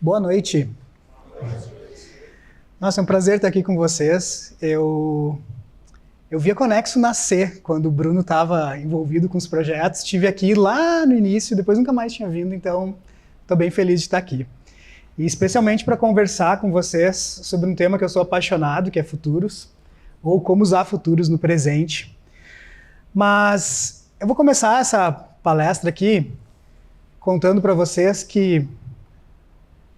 Boa noite. Nossa, é um prazer estar aqui com vocês. Eu vi a Conexo nascer quando o Bruno estava envolvido com os projetos. Estive aqui lá no início, depois nunca mais tinha vindo, então estou bem feliz de estar aqui. E especialmente para conversar com vocês sobre um tema que eu sou apaixonado, que é futuros, ou como usar futuros no presente. Mas eu vou começar essa palestra aqui contando para vocês que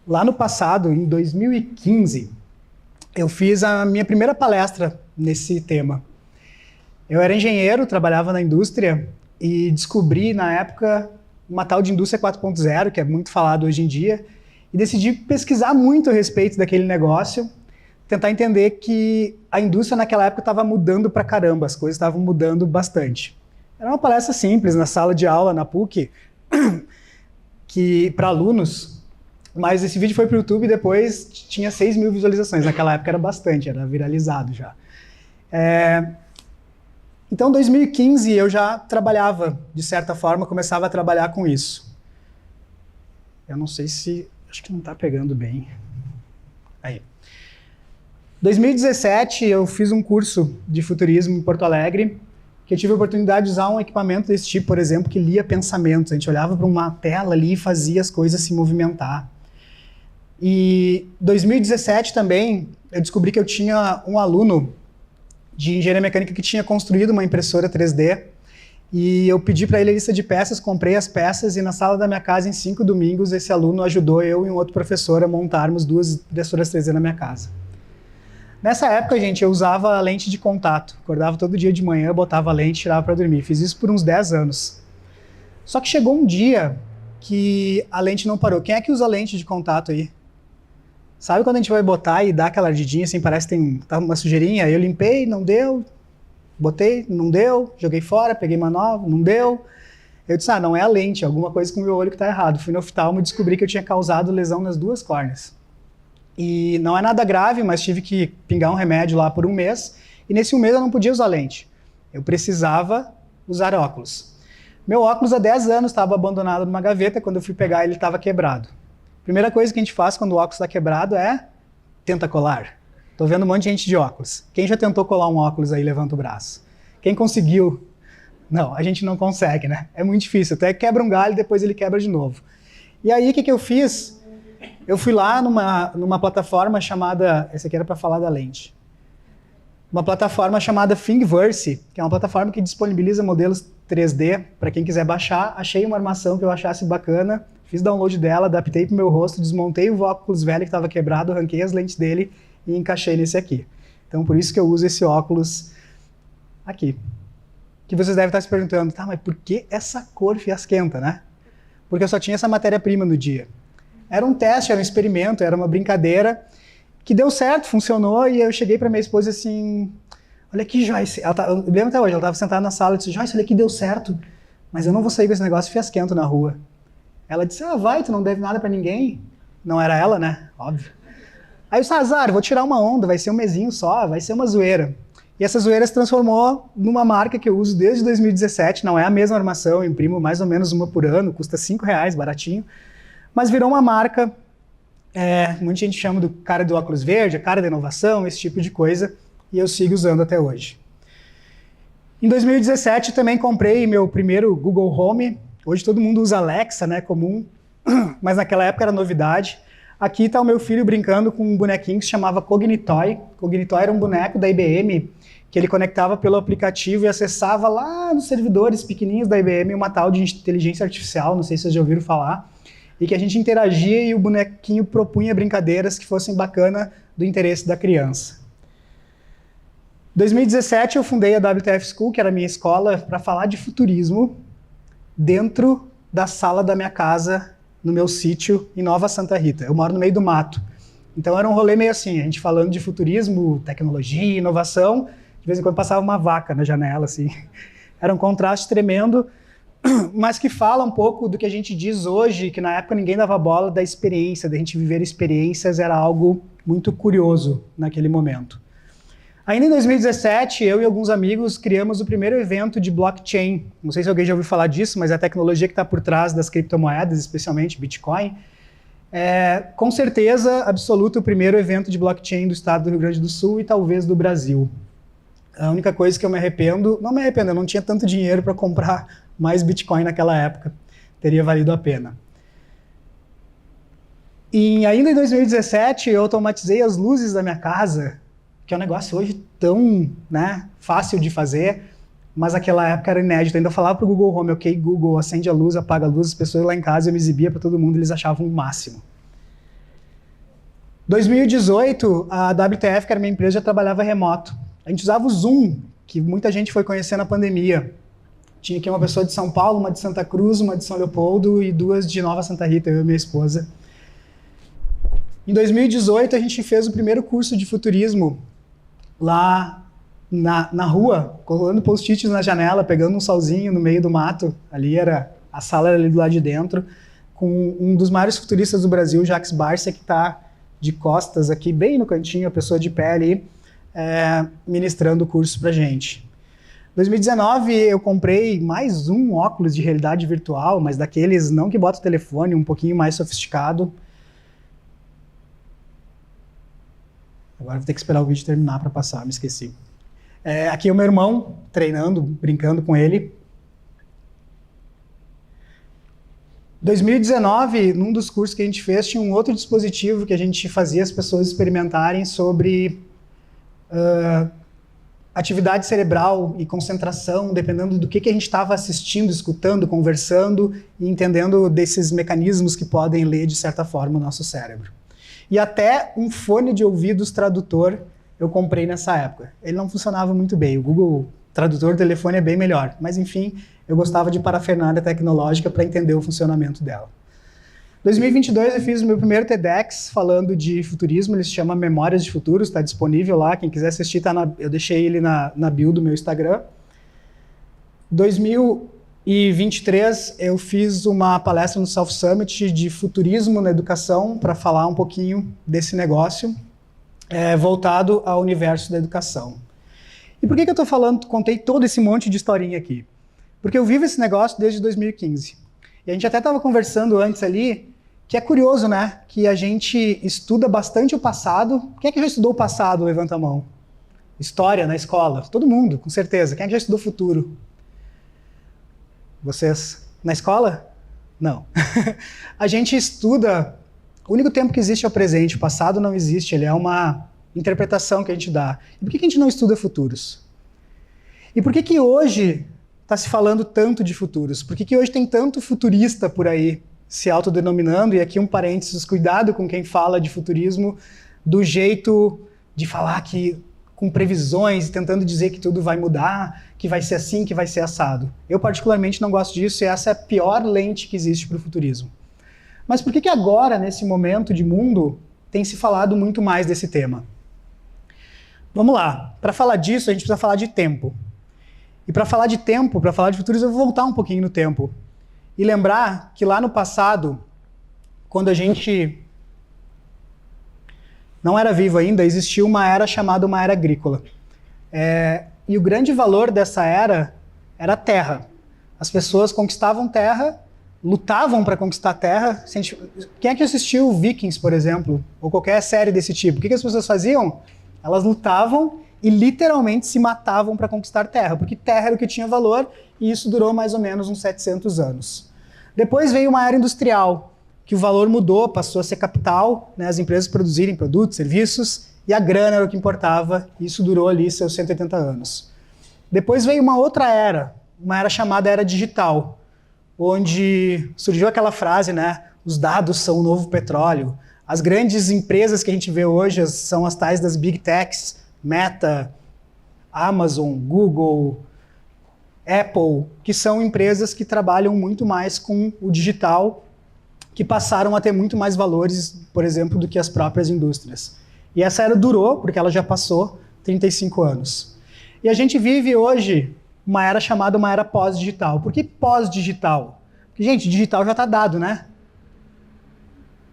lá no passado, em 2015, eu fiz a minha primeira palestra nesse tema. Eu era engenheiro, trabalhava na indústria e descobri na época uma tal de indústria 4.0, que é muito falado hoje em dia, e decidi pesquisar muito a respeito daquele negócio, tentar entender que a indústria naquela época estava mudando pra caramba, as coisas estavam mudando bastante. Era uma palestra simples, na sala de aula, na PUC, que para alunos, mas esse vídeo foi para o YouTube e depois tinha 6 mil visualizações, naquela época era bastante, era viralizado já. Então, em 2015, eu já trabalhava, de certa forma, começava a trabalhar com isso. Eu não sei se... acho que não está pegando bem. Aí. Em 2017, eu fiz um curso de futurismo em Porto Alegre, que eu tive a oportunidade de usar um equipamento desse tipo, por exemplo, que lia pensamentos. A gente olhava para uma tela ali e fazia as coisas se movimentar. E em 2017 também, eu descobri que eu tinha um aluno de engenharia mecânica que tinha construído uma impressora 3D, e eu pedi para ele a lista de peças, comprei as peças, e na sala da minha casa, em 5 domingos, esse aluno ajudou eu e um outro professor a montarmos 2 impressoras 3D na minha casa. Nessa época, gente, eu usava a lente de contato. Acordava todo dia de manhã, botava a lente e tirava para dormir. Fiz isso por uns 10 anos. Só que chegou um dia que a lente não parou. Quem é que usa lente de contato aí? Sabe quando a gente vai botar e dá aquela ardidinha, assim, parece que tem uma sujeirinha? Eu limpei, não deu. Botei, não deu. Joguei fora, peguei uma nova, não deu. Eu disse, não é a lente, é alguma coisa com o meu olho que está errado. Fui no oftalmo e descobri que eu tinha causado lesão nas 2 córneas. E não é nada grave, mas tive que pingar um remédio lá por 1 mês. E nesse 1 mês eu não podia usar lente. Eu precisava usar óculos. Meu óculos há 10 anos estava abandonado numa gaveta. Quando eu fui pegar, ele estava quebrado. Primeira coisa que a gente faz quando o óculos está quebrado é tenta colar. Estou vendo um monte de gente de óculos. Quem já tentou colar um óculos aí, levanta o braço. Quem conseguiu? Não, a gente não consegue, né? É muito difícil. Até quebra um galho e depois ele quebra de novo. E aí, o que eu fiz? Eu fui lá numa plataforma chamada... Essa aqui era para falar da lente. Uma plataforma chamada Thingiverse, que é uma plataforma que disponibiliza modelos 3D para quem quiser baixar. Achei uma armação que eu achasse bacana, fiz download dela, adaptei para o meu rosto, desmontei o óculos velho que estava quebrado, arranquei as lentes dele e encaixei nesse aqui. Então, por isso que eu uso esse óculos aqui. Que vocês devem estar se perguntando, tá, mas por que essa cor fiasquenta, né? Porque eu só tinha essa matéria-prima no dia. Era um teste, era um experimento, era uma brincadeira que deu certo, funcionou, e eu cheguei para minha esposa assim, olha aqui, Joyce, eu lembro até hoje, ela estava sentada na sala e disse, Joyce, olha aqui, deu certo, mas eu não vou sair com esse negócio fiasquento na rua. Ela disse, vai, tu não deve nada para ninguém. Não era ela, né? Óbvio. Aí eu disse, azar, vou tirar uma onda, vai ser um mesinho só, vai ser uma zoeira. E essa zoeira se transformou numa marca que eu uso desde 2017, não é a mesma armação, eu imprimo mais ou menos uma por ano, custa R$5, baratinho, mas virou uma marca, muita gente chama do cara do óculos verde, a cara da inovação, esse tipo de coisa, e eu sigo usando até hoje. Em 2017 também comprei meu primeiro Google Home, hoje todo mundo usa Alexa, né, comum, mas naquela época era novidade. Aqui está o meu filho brincando com um bonequinho que se chamava Cognitoy. Cognitoy era um boneco da IBM que ele conectava pelo aplicativo e acessava lá nos servidores pequenininhos da IBM uma tal de inteligência artificial, não sei se vocês já ouviram falar, e que a gente interagia e o bonequinho propunha brincadeiras que fossem bacana do interesse da criança. Em 2017 eu fundei a WTF School, que era a minha escola, para falar de futurismo dentro da sala da minha casa, no meu sítio em Nova Santa Rita. Eu moro no meio do mato. Então era um rolê meio assim, a gente falando de futurismo, tecnologia, inovação, de vez em quando passava uma vaca na janela, assim. Era um contraste tremendo, mas que fala um pouco do que a gente diz hoje, que na época ninguém dava bola da experiência, da gente viver experiências, era algo muito curioso naquele momento. Ainda em 2017, eu e alguns amigos criamos o primeiro evento de blockchain. Não sei se alguém já ouviu falar disso, mas é a tecnologia que está por trás das criptomoedas, especialmente Bitcoin. Com certeza absoluta, o primeiro evento de blockchain do estado do Rio Grande do Sul e talvez do Brasil. A única coisa que eu me arrependo, não me arrependo, eu não tinha tanto dinheiro para comprar mais Bitcoin naquela época. Teria valido a pena. E ainda em 2017, eu automatizei as luzes da minha casa, que é um negócio hoje tão, né, fácil de fazer, mas naquela época era inédito. Eu ainda falava para o Google Home, ok, Google, acende a luz, apaga a luz, as pessoas lá em casa, eu me exibia para todo mundo, eles achavam o máximo. 2018, a WTF, que era minha empresa, já trabalhava remoto. A gente usava o Zoom, que muita gente foi conhecer na pandemia. Tinha aqui uma pessoa de São Paulo, uma de Santa Cruz, uma de São Leopoldo e duas de Nova Santa Rita, eu e minha esposa. Em 2018, a gente fez o primeiro curso de futurismo lá na rua, colando post-its na janela, pegando um solzinho no meio do mato. Ali era, a sala era ali do lado de dentro, com um dos maiores futuristas do Brasil, Jacques Barcia, que está de costas aqui, bem no cantinho, a pessoa de pé ali, ministrando o curso pra gente. Em 2019, eu comprei mais um óculos de realidade virtual, mas daqueles não que bota o telefone, um pouquinho mais sofisticado. Agora vou ter que esperar o vídeo terminar para passar, me esqueci. Aqui é o meu irmão, treinando, brincando com ele. 2019, num dos cursos que a gente fez, tinha um outro dispositivo que a gente fazia as pessoas experimentarem sobre atividade cerebral e concentração, dependendo do que a gente estava assistindo, escutando, conversando e entendendo desses mecanismos que podem ler, de certa forma, o nosso cérebro. E até um fone de ouvidos tradutor eu comprei nessa época. Ele não funcionava muito bem, o Google Tradutor do telefone é bem melhor, mas enfim, eu gostava de parafernália tecnológica para entender o funcionamento dela. Em 2022 eu fiz o meu primeiro TEDx falando de futurismo, ele se chama Memórias de Futuro, está disponível lá, quem quiser assistir, eu deixei ele na bio do meu Instagram. Em 2023 eu fiz uma palestra no South Summit de futurismo na educação para falar um pouquinho desse negócio voltado ao universo da educação. E por que eu estou falando, contei todo esse monte de historinha aqui? Porque eu vivo esse negócio desde 2015. E a gente até estava conversando antes ali, que é curioso, né? Que a gente estuda bastante o passado. Quem é que já estudou o passado? Levanta a mão. História na escola? Todo mundo, com certeza. Quem é que já estudou o futuro? Vocês? Na escola? Não. A gente estuda... O único tempo que existe é o presente. O passado não existe. Ele é uma interpretação que a gente dá. E por que a gente não estuda futuros? E por que hoje está se falando tanto de futuros? Por que hoje tem tanto futurista por aí se autodenominando? E aqui um parênteses, cuidado com quem fala de futurismo do jeito de falar que com previsões, tentando dizer que tudo vai mudar, que vai ser assim, que vai ser assado. Eu particularmente não gosto disso e essa é a pior lente que existe para o futurismo. Mas por que agora, nesse momento de mundo, tem se falado muito mais desse tema? Vamos lá, para falar disso a gente precisa falar de tempo. E para falar de tempo, para falar de futuros, eu vou voltar um pouquinho no tempo. E lembrar que lá no passado, quando a gente não era vivo ainda, existia uma era chamada uma era agrícola. E o grande valor dessa era a terra. As pessoas conquistavam terra, lutavam para conquistar terra. Quem é que assistiu Vikings, por exemplo? Ou qualquer série desse tipo? O que as pessoas faziam? Elas lutavam e literalmente se matavam para conquistar terra, porque terra era o que tinha valor, e isso durou mais ou menos uns 700 anos. Depois veio uma era industrial, que o valor mudou, passou a ser capital, né, as empresas produzirem produtos, serviços, e a grana era o que importava, e isso durou ali seus 180 anos. Depois veio uma outra era, uma era chamada era digital, onde surgiu aquela frase, né, os dados são o novo petróleo. As grandes empresas que a gente vê hoje são as tais das Big Techs, Meta, Amazon, Google, Apple, que são empresas que trabalham muito mais com o digital, que passaram a ter muito mais valores, por exemplo, do que as próprias indústrias. E essa era durou, porque ela já passou 35 anos. E a gente vive hoje uma era chamada uma era pós-digital. Por que pós-digital? Porque, gente, digital já está dado, né?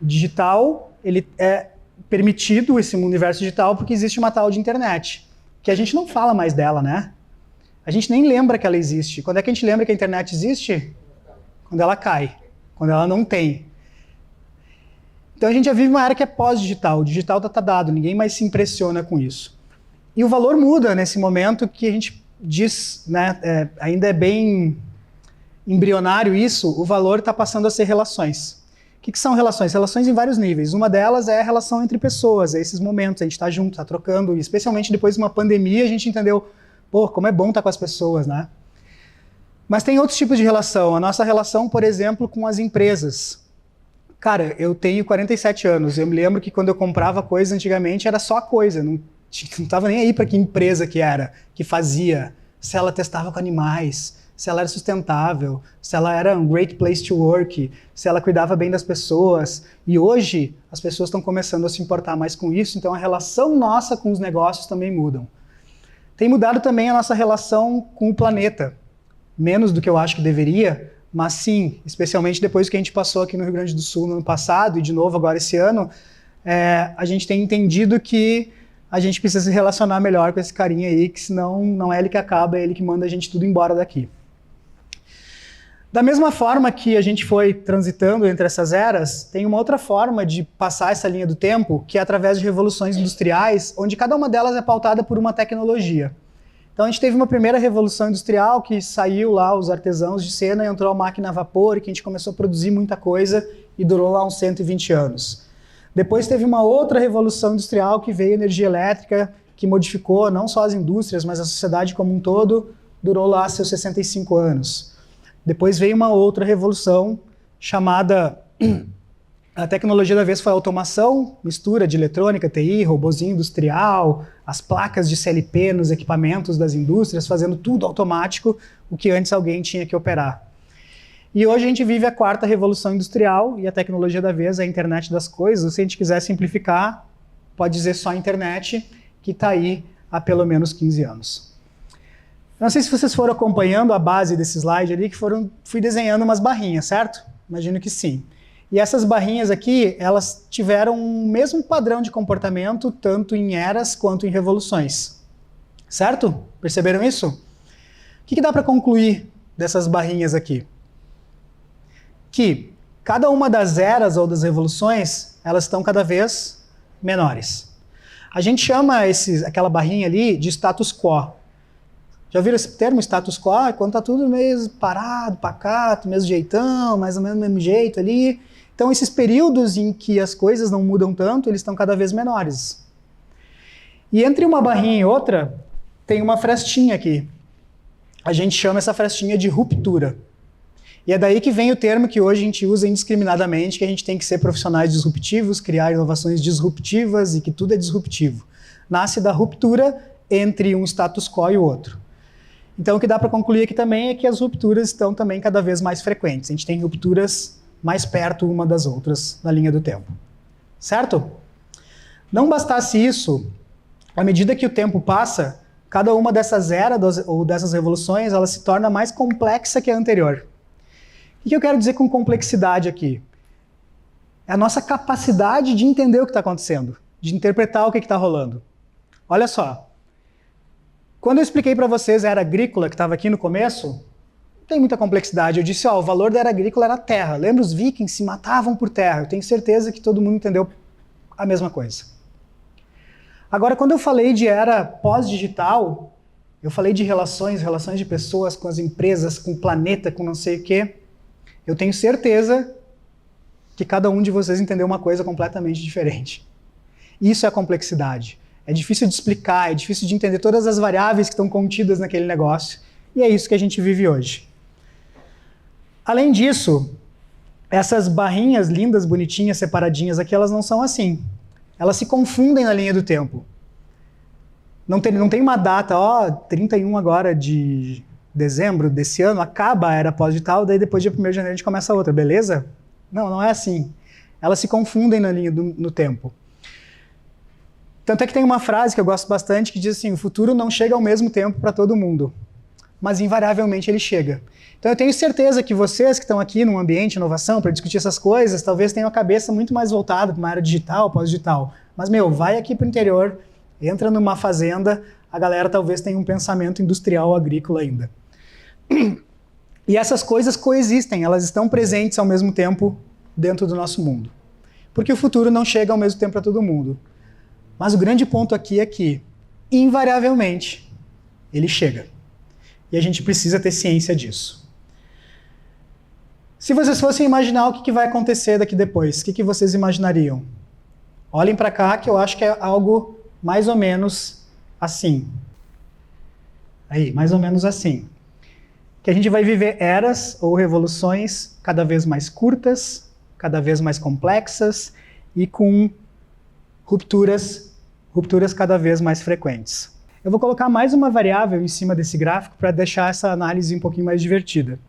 Digital, ele é permitido, esse universo digital, porque existe uma tal de internet, que a gente não fala mais dela, né? A gente nem lembra que ela existe. Quando é que a gente lembra que a internet existe? Quando ela cai, quando ela não tem. Então a gente já vive uma era que é pós-digital, o digital está dado, ninguém mais se impressiona com isso. E o valor muda nesse momento que a gente diz, né, ainda é bem embrionário isso, o valor está passando a ser relações. O que são relações? Relações em vários níveis. Uma delas é a relação entre pessoas, é esses momentos, a gente está junto, está trocando, e especialmente depois de uma pandemia a gente entendeu, pô, como é bom estar com as pessoas, né? Mas tem outros tipos de relação. A nossa relação, por exemplo, com as empresas. Cara, eu tenho 47 anos, eu me lembro que quando eu comprava coisa antigamente era só coisa, não estava nem aí para que empresa que era, que fazia, se ela testava com animais, se ela era sustentável, se ela era um great place to work, se ela cuidava bem das pessoas. E hoje as pessoas estão começando a se importar mais com isso, então a relação nossa com os negócios também mudam. Tem mudado também a nossa relação com o planeta, menos do que eu acho que deveria, mas sim, especialmente depois que a gente passou aqui no Rio Grande do Sul no ano passado e de novo agora esse ano, a gente tem entendido que a gente precisa se relacionar melhor com esse carinha aí, que senão não é ele que acaba, é ele que manda a gente tudo embora daqui. Da mesma forma que a gente foi transitando entre essas eras, tem uma outra forma de passar essa linha do tempo, que é através de revoluções industriais, onde cada uma delas é pautada por uma tecnologia. Então a gente teve uma primeira revolução industrial que saiu lá os artesãos de cena e entrou a máquina a vapor, que a gente começou a produzir muita coisa e durou lá uns 120 anos. Depois teve uma outra revolução industrial que veio a energia elétrica, que modificou não só as indústrias, mas a sociedade como um todo, durou lá seus 65 anos. Depois veio uma outra revolução chamada... A tecnologia da vez foi a automação, mistura de eletrônica, TI, robozinho industrial, as placas de CLP nos equipamentos das indústrias, fazendo tudo automático, o que antes alguém tinha que operar. E hoje a gente vive a quarta revolução industrial, e a tecnologia da vez é a internet das coisas. Se a gente quiser simplificar, pode dizer só a internet, que está aí há pelo menos 15 anos. Não sei se vocês foram acompanhando a base desse slide ali, que fui desenhando umas barrinhas, certo? Imagino que sim. E essas barrinhas aqui, elas tiveram o mesmo padrão de comportamento, tanto em eras quanto em revoluções. Certo? Perceberam isso? O que dá para concluir dessas barrinhas aqui? Que cada uma das eras ou das revoluções, elas estão cada vez menores. A gente chama aquela barrinha ali de status quo. Já viram esse termo, status quo? É quando está tudo meio parado, pacato, mesmo jeitão, mais ou menos do mesmo jeito ali. Então esses períodos em que as coisas não mudam tanto, eles estão cada vez menores. E entre uma barrinha e outra, tem uma frestinha aqui. A gente chama essa frestinha de ruptura. E é daí que vem o termo que hoje a gente usa indiscriminadamente, que a gente tem que ser profissionais disruptivos, criar inovações disruptivas e que tudo é disruptivo. Nasce da ruptura entre um status quo e o outro. Então o que dá para concluir aqui também é que as rupturas estão também cada vez mais frequentes. A gente tem rupturas mais perto uma das outras na linha do tempo. Certo? Não bastasse isso, à medida que o tempo passa, cada uma dessas eras ou dessas revoluções, ela se torna mais complexa que a anterior. O que eu quero dizer com complexidade aqui? É a nossa capacidade de entender o que está acontecendo, de interpretar o que está rolando. Olha só. Quando eu expliquei para vocês a era agrícola que estava aqui no começo, não tem muita complexidade. Eu disse, ó, o valor da era agrícola era a terra. Lembra, os vikings se matavam por terra. Eu tenho certeza que todo mundo entendeu a mesma coisa. Agora, quando eu falei de era pós-digital, eu falei de relações de pessoas com as empresas, com o planeta, com não sei o quê. Eu tenho certeza que cada um de vocês entendeu uma coisa completamente diferente. Isso é a complexidade. É difícil de explicar, é difícil de entender todas as variáveis que estão contidas naquele negócio. E é isso que a gente vive hoje. Além disso, essas barrinhas lindas, bonitinhas, separadinhas aqui, elas não são assim. Elas se confundem na linha do tempo. Não tem uma data, ó, 31 agora de dezembro desse ano, acaba a era pós-digital, daí depois de 1º de janeiro a gente começa outra, beleza? Não, não é assim. Elas se confundem na linha no tempo. Tanto é que tem uma frase que eu gosto bastante que diz assim, o futuro não chega ao mesmo tempo para todo mundo, mas invariavelmente ele chega. Então eu tenho certeza que vocês que estão aqui num ambiente de inovação para discutir essas coisas, talvez tenham a cabeça muito mais voltada para uma área digital, pós-digital. Mas, meu, vai aqui para o interior, entra numa fazenda, a galera talvez tenha um pensamento industrial agrícola ainda. E essas coisas coexistem, elas estão presentes ao mesmo tempo dentro do nosso mundo. porque o futuro não chega ao mesmo tempo para todo mundo. Mas o grande ponto aqui é que, invariavelmente, ele chega. E a gente precisa ter ciência disso. Se vocês fossem imaginar o que vai acontecer daqui depois, o que vocês imaginariam? Olhem para cá, que eu acho que é algo mais ou menos assim. Aí, mais ou menos assim. Que a gente vai viver eras ou revoluções cada vez mais curtas, cada vez mais complexas e com rupturas cada vez mais frequentes. Eu vou colocar mais uma variável em cima desse gráfico para deixar essa análise um pouquinho mais divertida,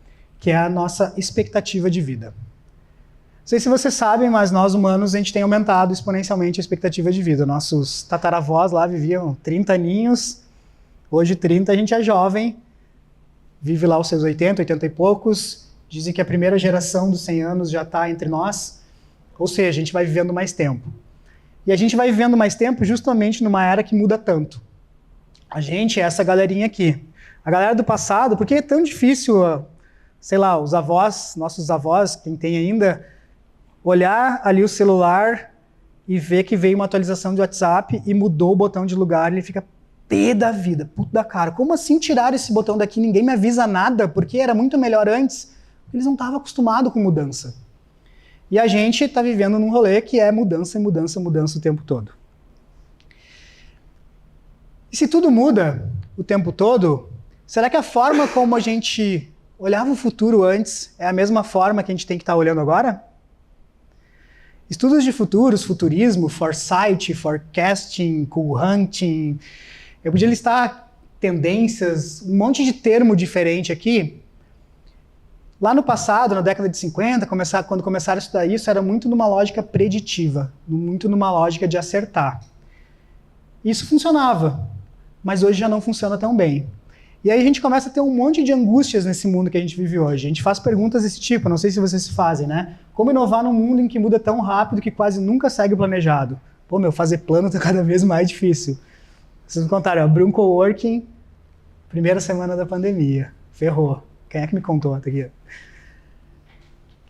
que é a nossa expectativa de vida. Não sei se vocês sabem, mas nós humanos a gente tem aumentado exponencialmente a expectativa de vida. Nossos tataravós lá viviam 30 aninhos, hoje 30 a gente é jovem, vive lá os seus 80 e poucos, dizem que a primeira geração dos 100 anos já está entre nós, ou seja, a gente vai vivendo mais tempo. E a gente vai vivendo mais tempo justamente numa era que muda tanto. A gente é essa galerinha aqui. A galera do passado, porque é tão difícil, sei lá, os avós, nossos avós, quem tem ainda, olhar ali o celular e ver que veio uma atualização de WhatsApp e mudou o botão de lugar, ele fica pé da vida, puto da cara. Como assim tirar esse botão daqui? Ninguém me avisa nada, porque era muito melhor antes. Eles não estavam acostumados com mudança. E a gente está vivendo num rolê que é mudança, mudança, mudança o tempo todo. E se tudo muda o tempo todo, será que a forma como a gente olhava o futuro antes é a mesma forma que a gente tem que estar olhando agora? Estudos de futuros, futurismo, foresight, forecasting, cool hunting, eu podia listar tendências, um monte de termo diferente aqui. Lá no passado, na década de 50, quando começaram a estudar isso, era muito numa lógica preditiva, muito numa lógica de acertar. Isso funcionava, mas hoje já não funciona tão bem. E aí a gente começa a ter um monte de angústias nesse mundo que a gente vive hoje. A gente faz perguntas desse tipo, não sei se vocês se fazem, né? Como inovar num mundo em que muda tão rápido que quase nunca segue o planejado? Pô, fazer plano tá cada vez mais difícil. Vocês me contaram, abriu um coworking, primeira semana da pandemia. Ferrou. Quem é que me contou até aqui?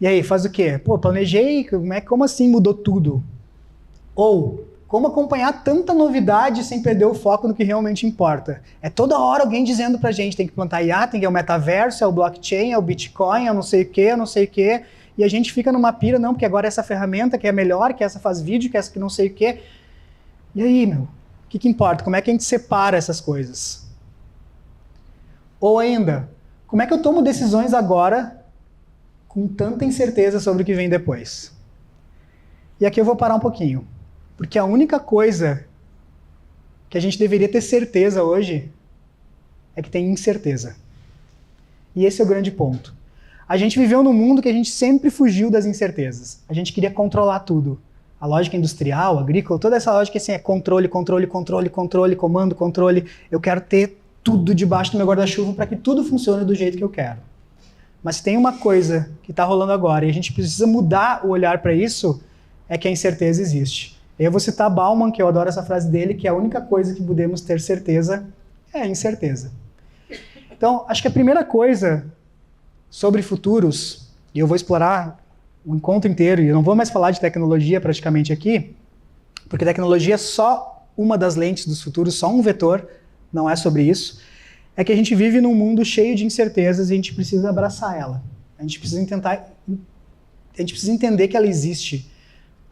E aí, faz o quê? Pô, planejei, como assim mudou tudo? Ou, como acompanhar tanta novidade sem perder o foco no que realmente importa? É toda hora alguém dizendo pra gente, tem que plantar IA, tem que é o metaverso, é o blockchain, é o Bitcoin, é não sei o quê, e a gente fica numa pira, não, porque agora essa ferramenta que é melhor, que essa faz vídeo, que essa que não sei o quê. E aí, o que importa? Como é que a gente separa essas coisas? Ou ainda, como é que eu tomo decisões agora com tanta incerteza sobre o que vem depois? E aqui eu vou parar um pouquinho. Porque a única coisa que a gente deveria ter certeza hoje é que tem incerteza. E esse é o grande ponto. A gente viveu num mundo que a gente sempre fugiu das incertezas. A gente queria controlar tudo. A lógica industrial, agrícola, toda essa lógica assim é controle, controle, controle, controle, comando, controle. Eu quero ter tudo debaixo do meu guarda-chuva para que tudo funcione do jeito que eu quero. Mas tem uma coisa que está rolando agora e a gente precisa mudar o olhar para isso, é que a incerteza existe. Eu vou citar Bauman, que eu adoro essa frase dele, que a única coisa que podemos ter certeza é a incerteza. Então, acho que a primeira coisa sobre futuros, e eu vou explorar o encontro inteiro, e eu não vou mais falar de tecnologia praticamente aqui, porque tecnologia é só uma das lentes dos futuros, só um vetor, não é sobre isso, é que a gente vive num mundo cheio de incertezas e a gente precisa abraçar ela. A gente precisa entender que ela existe.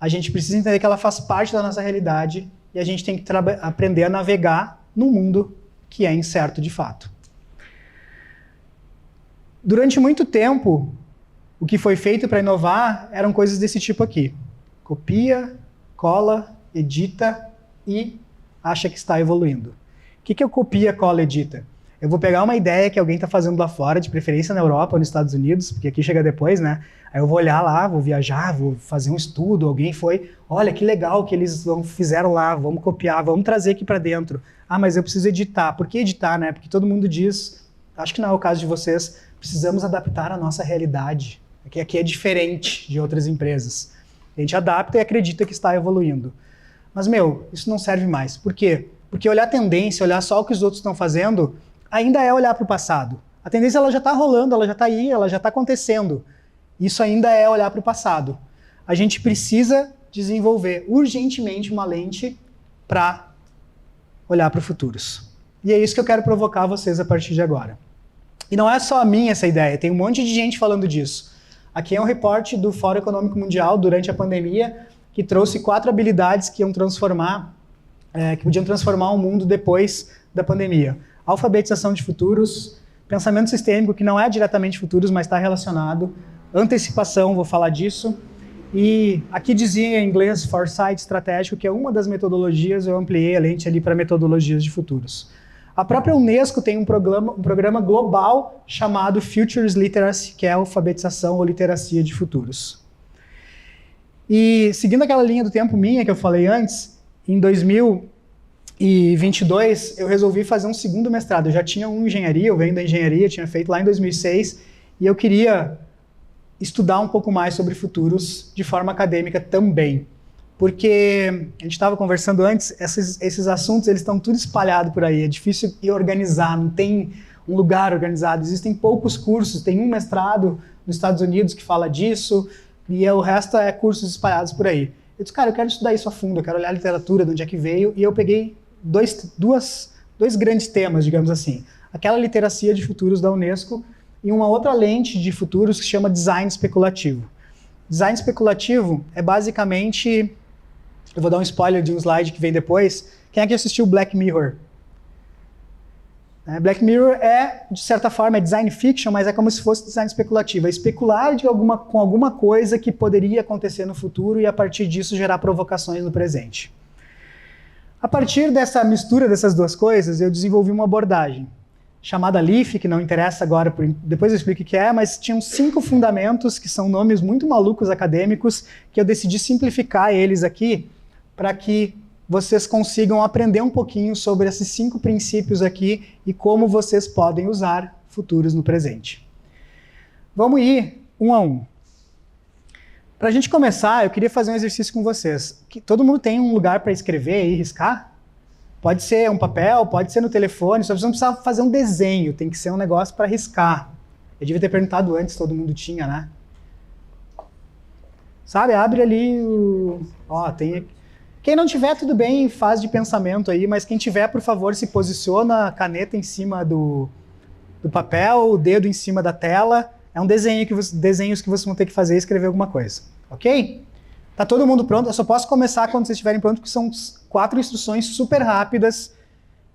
A gente precisa entender que ela faz parte da nossa realidade e a gente tem que aprender a navegar num mundo que é incerto de fato. Durante muito tempo, o que foi feito para inovar eram coisas desse tipo aqui. Copia, cola, edita e acha que está evoluindo. O que é o copia, cola, edita? Eu vou pegar uma ideia que alguém está fazendo lá fora, de preferência na Europa ou nos Estados Unidos, porque aqui chega depois, né? Aí eu vou olhar lá, vou viajar, vou fazer um estudo, alguém foi, olha que legal que eles fizeram lá, vamos copiar, vamos trazer aqui para dentro. Ah, mas eu preciso editar. Por que editar, né? Porque todo mundo diz, acho que não é o caso de vocês, precisamos adaptar a nossa realidade. Aqui é diferente de outras empresas. A gente adapta e acredita que está evoluindo. Mas, isso não serve mais. Por quê? Porque olhar a tendência, olhar só o que os outros estão fazendo, ainda é olhar para o passado. A tendência ela já está rolando, ela já está aí, ela já está acontecendo. Isso ainda é olhar para o passado. A gente precisa desenvolver urgentemente uma lente para olhar para futuros. E é isso que eu quero provocar vocês a partir de agora. E não é só a minha essa ideia, tem um monte de gente falando disso. Aqui é um reporte do Fórum Econômico Mundial durante a pandemia, que trouxe 4 habilidades que podiam transformar o mundo depois da pandemia. Alfabetização de futuros, pensamento sistêmico, que não é diretamente futuros, mas está relacionado, antecipação, vou falar disso, e aqui dizia em inglês foresight estratégico, que é uma das metodologias, eu ampliei a lente ali para metodologias de futuros. A própria Unesco tem um programa global chamado Futures Literacy, que é a alfabetização ou literacia de futuros. E seguindo aquela linha do tempo minha que eu falei antes, em 2022 eu resolvi fazer um segundo mestrado. Eu já tinha um em engenharia, eu venho da engenharia, tinha feito lá em 2006, e eu queria estudar um pouco mais sobre futuros de forma acadêmica também. Porque a gente estava conversando antes, esses assuntos eles estão tudo espalhados por aí, é difícil ir organizar, não tem um lugar organizado, existem poucos cursos, tem um mestrado nos Estados Unidos que fala disso, e o resto é cursos espalhados por aí. Eu disse, cara, eu quero estudar isso a fundo, eu quero olhar a literatura, de onde é que veio, e eu peguei dois grandes temas, digamos assim. Aquela literacia de futuros da Unesco e uma outra lente de futuros que se chama design especulativo. Design especulativo é basicamente... Eu vou dar um spoiler de um slide que vem depois. Quem é que assistiu Black Mirror? Black Mirror de certa forma, é design fiction, mas é como se fosse design especulativo. É especular com alguma coisa que poderia acontecer no futuro e, a partir disso, gerar provocações no presente. A partir dessa mistura dessas duas coisas, eu desenvolvi uma abordagem chamada LEAF, que não interessa agora, depois eu explico o que é, mas tinham 5 fundamentos, que são nomes muito malucos acadêmicos, que eu decidi simplificar eles aqui, para que vocês consigam aprender um pouquinho sobre esses 5 princípios aqui e como vocês podem usar futuros no presente. Vamos ir um a um. Para a gente começar, eu queria fazer um exercício com vocês. Todo mundo tem um lugar para escrever e riscar? Pode ser um papel, pode ser no telefone, só você não precisa fazer um desenho, tem que ser um negócio para riscar. Eu devia ter perguntado antes, todo mundo tinha, né? Sabe, abre ali o... Ó, tem... Quem não tiver, tudo bem, faz de pensamento aí, mas quem tiver, por favor, se posiciona a caneta em cima do papel, o dedo em cima da tela. É um desenhos que vocês vão ter que fazer e escrever alguma coisa, ok? Tá todo mundo pronto? Eu só posso começar quando vocês estiverem prontos, porque são 4 instruções super rápidas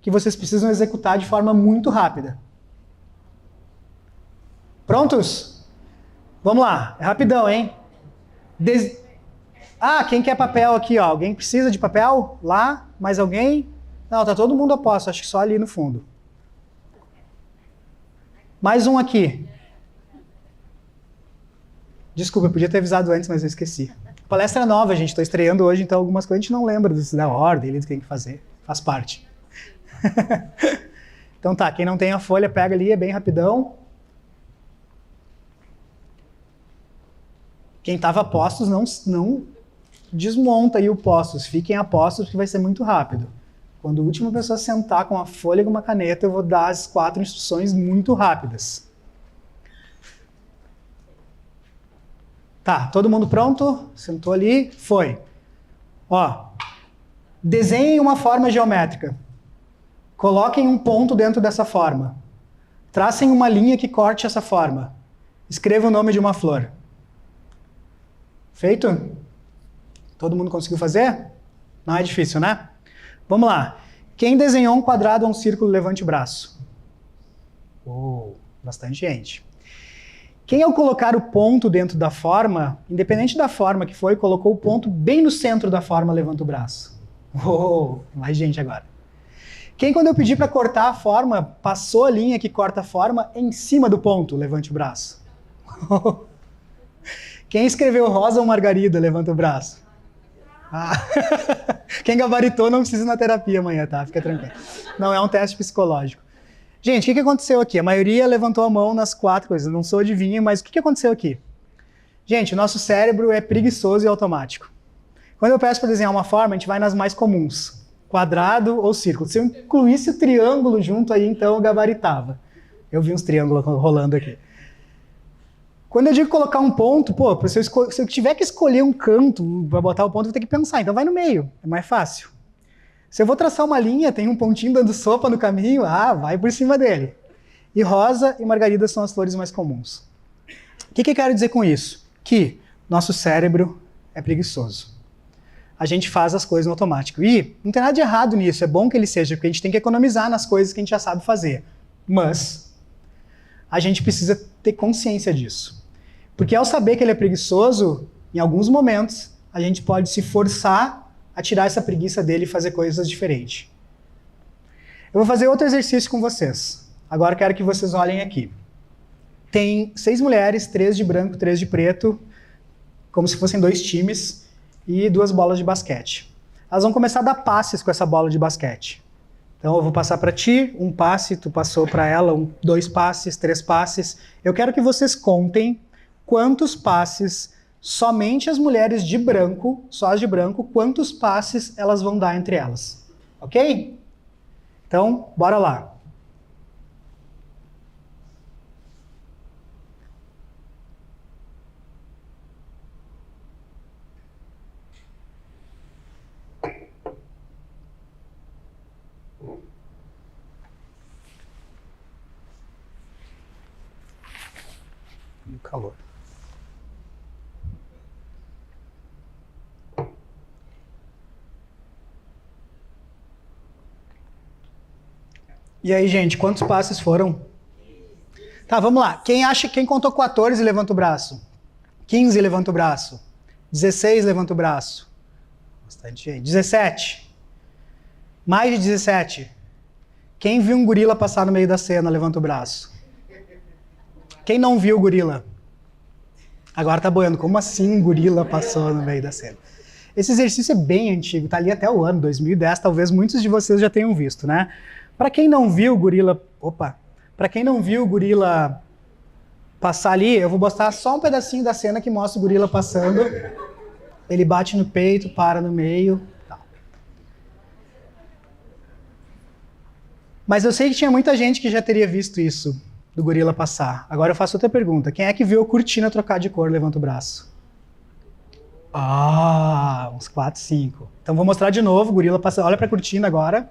que vocês precisam executar de forma muito rápida. Prontos? Vamos lá, é rapidão, hein? Quem quer papel aqui, ó? Alguém precisa de papel? Lá? Mais alguém? Não, tá todo mundo a posto, acho que só ali no fundo. Mais um aqui. Desculpa, eu podia ter avisado antes, mas eu esqueci. Palestra nova, gente, estou estreando hoje, então algumas coisas a gente não lembra da ordem, do que tem que fazer. Faz parte. Então tá, quem não tem a folha, pega ali, é bem rapidão. Quem estava a postos, não desmonta aí o postos, fiquem a postos, porque vai ser muito rápido. Quando a última pessoa sentar com a folha e com uma caneta, eu vou dar as 4 instruções muito rápidas. Tá, todo mundo pronto? Sentou ali? Foi. Ó, desenhem uma forma geométrica. Coloquem um ponto dentro dessa forma. Tracem uma linha que corte essa forma. Escreva o nome de uma flor. Feito? Todo mundo conseguiu fazer? Não é difícil, né? Vamos lá. Quem desenhou um quadrado ou um círculo, levante o braço. Bastante gente. Quem, ao colocar o ponto dentro da forma, independente da forma que foi, colocou o ponto bem no centro da forma, levanta o braço. Mais gente agora. Quem, quando eu pedi para cortar a forma, passou a linha que corta a forma em cima do ponto, levante o braço. Quem escreveu rosa ou margarida, levanta o braço. Quem gabaritou não precisa ir na terapia amanhã, tá? Fica tranquilo. Não é um teste psicológico. Gente, o que aconteceu aqui? A maioria levantou a mão nas 4 coisas. Não sou adivinho, mas o que aconteceu aqui? Gente, o nosso cérebro é preguiçoso e automático. Quando eu peço para desenhar uma forma, a gente vai nas mais comuns. Quadrado ou círculo. Se eu incluísse o triângulo junto aí, então eu gabaritava. Eu vi uns triângulos rolando aqui. Quando eu digo colocar um ponto, pô, se eu tiver que escolher um canto para botar o ponto, eu vou ter que pensar. Então vai no meio, é mais fácil. Se eu vou traçar uma linha, tem um pontinho dando sopa no caminho, vai por cima dele. E rosa e margarida são as flores mais comuns. O que eu quero dizer com isso? Que nosso cérebro é preguiçoso. A gente faz as coisas no automático. E não tem nada de errado nisso, é bom que ele seja, porque a gente tem que economizar nas coisas que a gente já sabe fazer. Mas a gente precisa ter consciência disso. Porque ao saber que ele é preguiçoso, em alguns momentos, a gente pode se forçar a tirar essa preguiça dele e fazer coisas diferentes. Eu vou fazer outro exercício com vocês. Agora quero que vocês olhem aqui. Tem 6 mulheres, 3 de branco, 3 de preto, como se fossem 2 times, e 2 bolas de basquete. Elas vão começar a dar passes com essa bola de basquete. Então eu vou passar para ti, um passe, tu passou para ela, 2 passes, 3 passes. Eu quero que vocês contem quantos passes somente as mulheres de branco, só as de branco, quantos passes elas vão dar entre elas. Ok? Então, bora lá. E o calor. E aí, gente, quantos passes foram? Tá, vamos lá. Quem contou 14, levanta o braço. 15, levanta o braço. 16, levanta o braço. Bastante gente. 17. Mais de 17. Quem viu um gorila passar no meio da cena, levanta o braço. Quem não viu o gorila? Agora tá boiando. Como assim um gorila passou no meio da cena? Esse exercício é bem antigo, tá ali até o ano 2010, talvez muitos de vocês já tenham visto, né? Para quem não viu o gorila, para quem não viu o gorila passar ali, eu vou mostrar só um pedacinho da cena que mostra o gorila passando. Ele bate no peito, para no meio. Tá. Mas eu sei que tinha muita gente que já teria visto isso, do gorila passar. Agora eu faço outra pergunta. Quem é que viu a cortina trocar de cor? Levanta o braço. Uns 4, 5. Então vou mostrar de novo, o gorila passando. Olha para a cortina agora.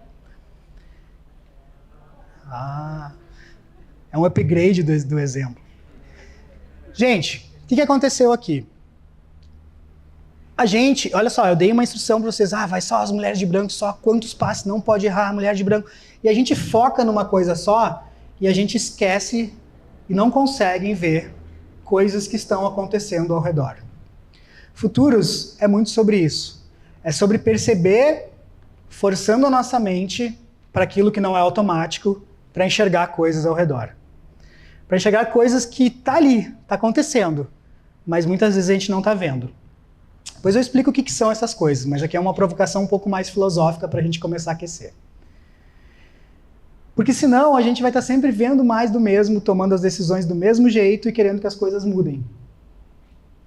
É um upgrade do exemplo. Gente, o que aconteceu aqui? Olha só, eu dei uma instrução para vocês, vai só as mulheres de branco, só quantos passes, não pode errar a mulher de branco. E a gente foca numa coisa só e a gente esquece e não consegue ver coisas que estão acontecendo ao redor. Futuros é muito sobre isso. É sobre perceber, forçando a nossa mente para aquilo que não é automático, para enxergar coisas ao redor. Para enxergar coisas que tá ali, tá acontecendo, mas muitas vezes a gente não está vendo. Depois eu explico o que são essas coisas, mas aqui é uma provocação um pouco mais filosófica para a gente começar a aquecer. Porque senão a gente vai estar sempre vendo mais do mesmo, tomando as decisões do mesmo jeito e querendo que as coisas mudem.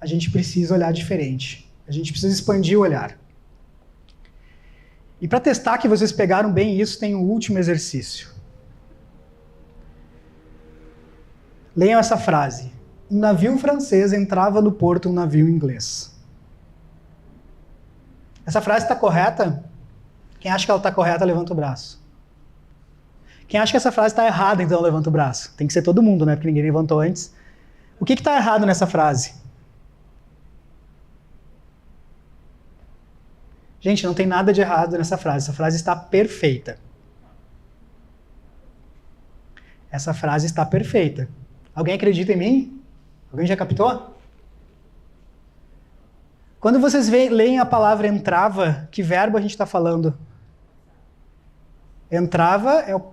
A gente precisa olhar diferente. A gente precisa expandir o olhar. E para testar que vocês pegaram bem isso, tem um último exercício. Leiam essa frase. Um navio francês entrava no porto um navio inglês. Essa frase está correta? Quem acha que ela está correta, levanta o braço. Quem acha que essa frase está errada, então levanta o braço. Tem que ser todo mundo, né? Porque ninguém levantou antes. O que está errado nessa frase? Gente, não tem nada de errado nessa frase. Essa frase está perfeita. Essa frase está perfeita. Alguém acredita em mim? Alguém já captou? Quando vocês leem a palavra entrava, que verbo a gente está falando? Entrava é o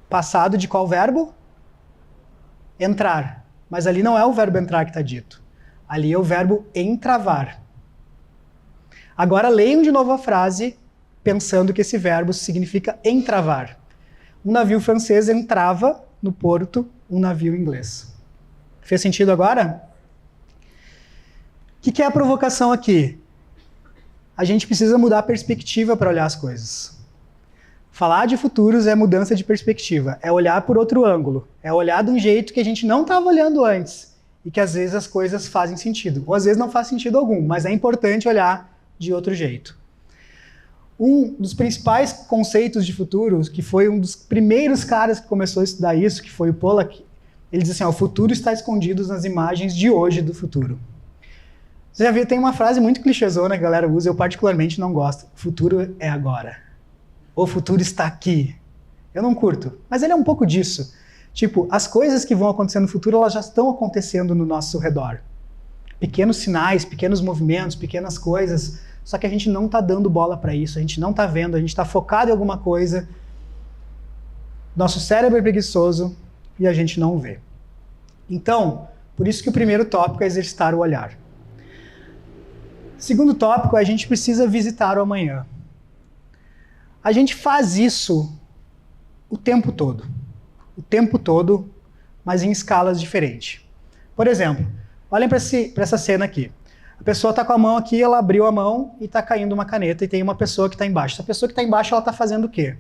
passado de qual verbo? Entrar. Mas ali não é o verbo entrar que está dito. Ali é o verbo entravar. Agora leiam de novo a frase, pensando que esse verbo significa entravar. Um navio francês entrava no porto um navio inglês. Fez sentido agora? O que é a provocação aqui? A gente precisa mudar a perspectiva para olhar as coisas. Falar de futuros é mudança de perspectiva, é olhar por outro ângulo, é olhar de um jeito que a gente não estava olhando antes e que às vezes as coisas fazem sentido, ou às vezes não faz sentido algum, mas é importante olhar de outro jeito. Um dos principais conceitos de futuros, que foi um dos primeiros caras que começou a estudar isso, que foi o Pollack, ele diz assim, ó, o futuro está escondido nas imagens de hoje do futuro. Você já viu, tem uma frase muito clichêzona que a galera usa, eu particularmente não gosto. O futuro é agora. O futuro está aqui. Eu não curto, mas ele é um pouco disso. Tipo, as coisas que vão acontecer no futuro, elas já estão acontecendo no nosso redor. Pequenos sinais, pequenos movimentos, pequenas coisas, só que a gente não está dando bola para isso, a gente não está vendo, a gente está focado em alguma coisa. Nosso cérebro é preguiçoso e a gente não vê. Então, por isso que o primeiro tópico é exercitar o olhar. Segundo tópico, a gente precisa visitar o amanhã. A gente faz isso o tempo todo, mas em escalas diferentes. Por exemplo, olhem para essa cena aqui. A pessoa está com a mão aqui, ela abriu a mão e está caindo uma caneta e tem uma pessoa que está embaixo. Essa pessoa que está embaixo, ela está fazendo o quê?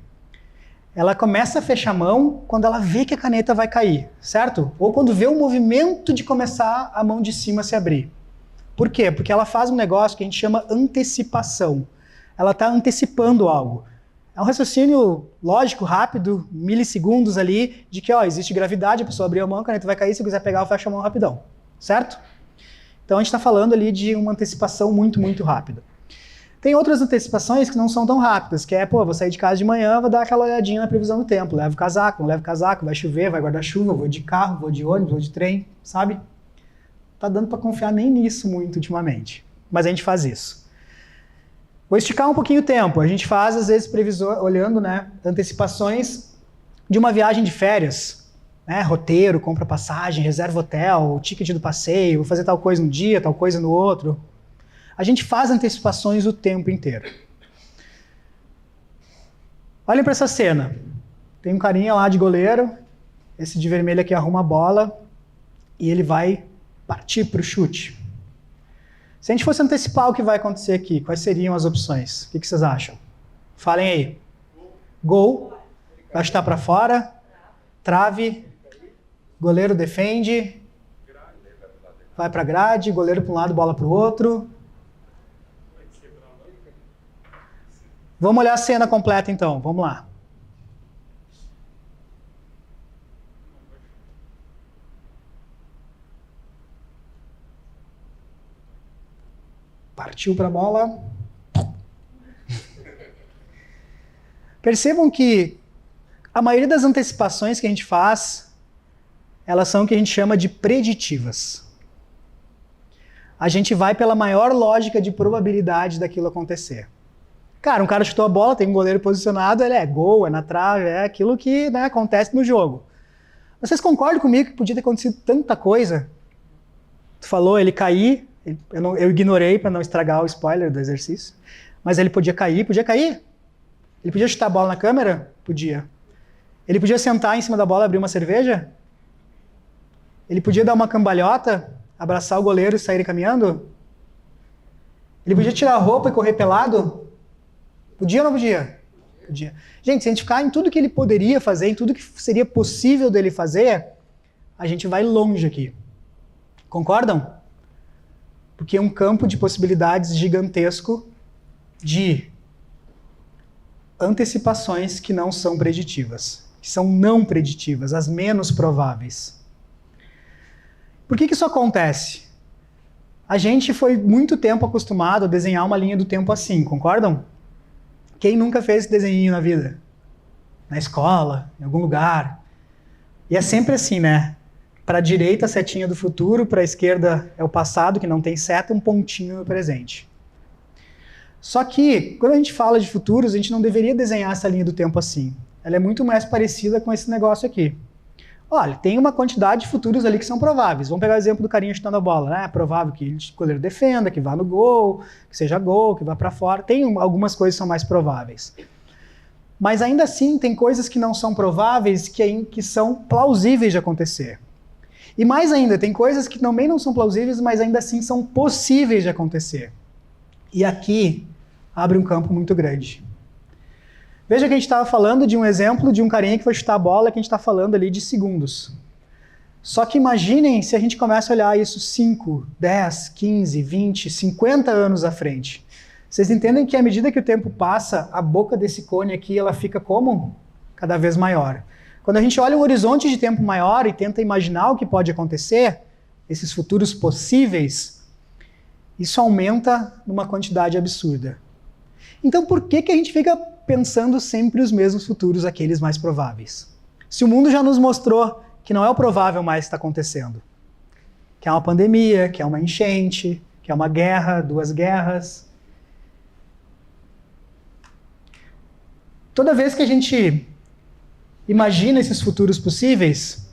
Ela começa a fechar a mão quando ela vê que a caneta vai cair, certo? Ou quando vê o movimento de começar a mão de cima se abrir. Por quê? Porque ela faz um negócio que a gente chama antecipação. Ela está antecipando algo. É um raciocínio lógico, rápido, milissegundos ali, de que ó, existe gravidade, a pessoa abriu a mão, a caneta vai cair, se eu quiser pegar, eu fecho a mão rapidão. Certo? Então a gente está falando ali de uma antecipação muito, muito rápida. Tem outras antecipações que não são tão rápidas, que é, pô, vou sair de casa de manhã, vou dar aquela olhadinha na previsão do tempo, levo casaco, não levo casaco, vai chover, vai guarda-chuva, vou de carro, vou de ônibus, vou de trem, sabe? Tá dando para confiar nem nisso muito ultimamente, mas a gente faz isso. Vou esticar um pouquinho o tempo, a gente faz às vezes olhando, né, antecipações de uma viagem de férias, né, roteiro, compra passagem, reserva hotel, ticket do passeio, vou fazer tal coisa um dia, tal coisa no outro. A gente faz antecipações o tempo inteiro. Olhem para essa cena. Tem um carinha lá de goleiro, esse de vermelho aqui arruma a bola e ele vai partir para o chute. Se a gente fosse antecipar o que vai acontecer aqui, quais seriam as opções? O que vocês acham? Falem aí. Gol. Vai chutar para fora. Trave. Goleiro defende. Vai para a grade. Goleiro para um lado, bola para o outro. Vamos olhar a cena completa então. Vamos lá. Partiu para a bola. Percebam que a maioria das antecipações que a gente faz, elas são o que a gente chama de preditivas. A gente vai pela maior lógica de probabilidade daquilo acontecer. Cara, um cara chutou a bola, tem um goleiro posicionado, ele é gol, é na trave, é aquilo que, né, acontece no jogo. Vocês concordam comigo que podia ter acontecido tanta coisa? Tu falou ele cair, eu ignorei para não estragar o spoiler do exercício, mas ele podia cair, podia cair. Ele podia chutar a bola na câmera? Podia. Ele podia sentar em cima da bola e abrir uma cerveja? Ele podia dar uma cambalhota, abraçar o goleiro e sair caminhando? Ele podia tirar a roupa e correr pelado? Podia ou não podia? Podia. Gente, se a gente ficar em tudo que ele poderia fazer, em tudo que seria possível dele fazer, a gente vai longe aqui. Concordam? Porque é um campo de possibilidades gigantesco de antecipações que não são preditivas, que são não preditivas, as menos prováveis. Por que isso acontece? A gente foi muito tempo acostumado a desenhar uma linha do tempo assim, concordam? Quem nunca fez esse desenhinho na vida? Na escola, em algum lugar. E é sempre assim, né? Para a direita, a setinha do futuro, para a esquerda é o passado, que não tem seta, um pontinho no presente. Só que, quando a gente fala de futuros, a gente não deveria desenhar essa linha do tempo assim. Ela é muito mais parecida com esse negócio aqui. Olha, tem uma quantidade de futuros ali que são prováveis. Vamos pegar o exemplo do carinha chutando a bola, né? É provável que o goleiro defenda, que vá no gol, que seja gol, que vá para fora. Tem algumas coisas que são mais prováveis. Mas ainda assim, tem coisas que não são prováveis que são plausíveis de acontecer. E mais ainda, tem coisas que também não são plausíveis, mas ainda assim são possíveis de acontecer. E aqui abre um campo muito grande. Veja que a gente estava falando de um exemplo de um carinha que foi chutar a bola, que a gente está falando ali de segundos. Só que imaginem se a gente começa a olhar isso 5, 10, 15, 20, 50 anos à frente. Vocês entendem que à medida que o tempo passa, a boca desse cone aqui, ela fica como? Cada vez maior. Quando a gente olha um horizonte de tempo maior e tenta imaginar o que pode acontecer, esses futuros possíveis, isso aumenta numa quantidade absurda. Então por que a gente fica pensando sempre os mesmos futuros, aqueles mais prováveis? Se o mundo já nos mostrou que não é o provável mais que está acontecendo, que é uma pandemia, que é uma enchente, que é uma guerra, 2 guerras. Toda vez que a gente imagina esses futuros possíveis,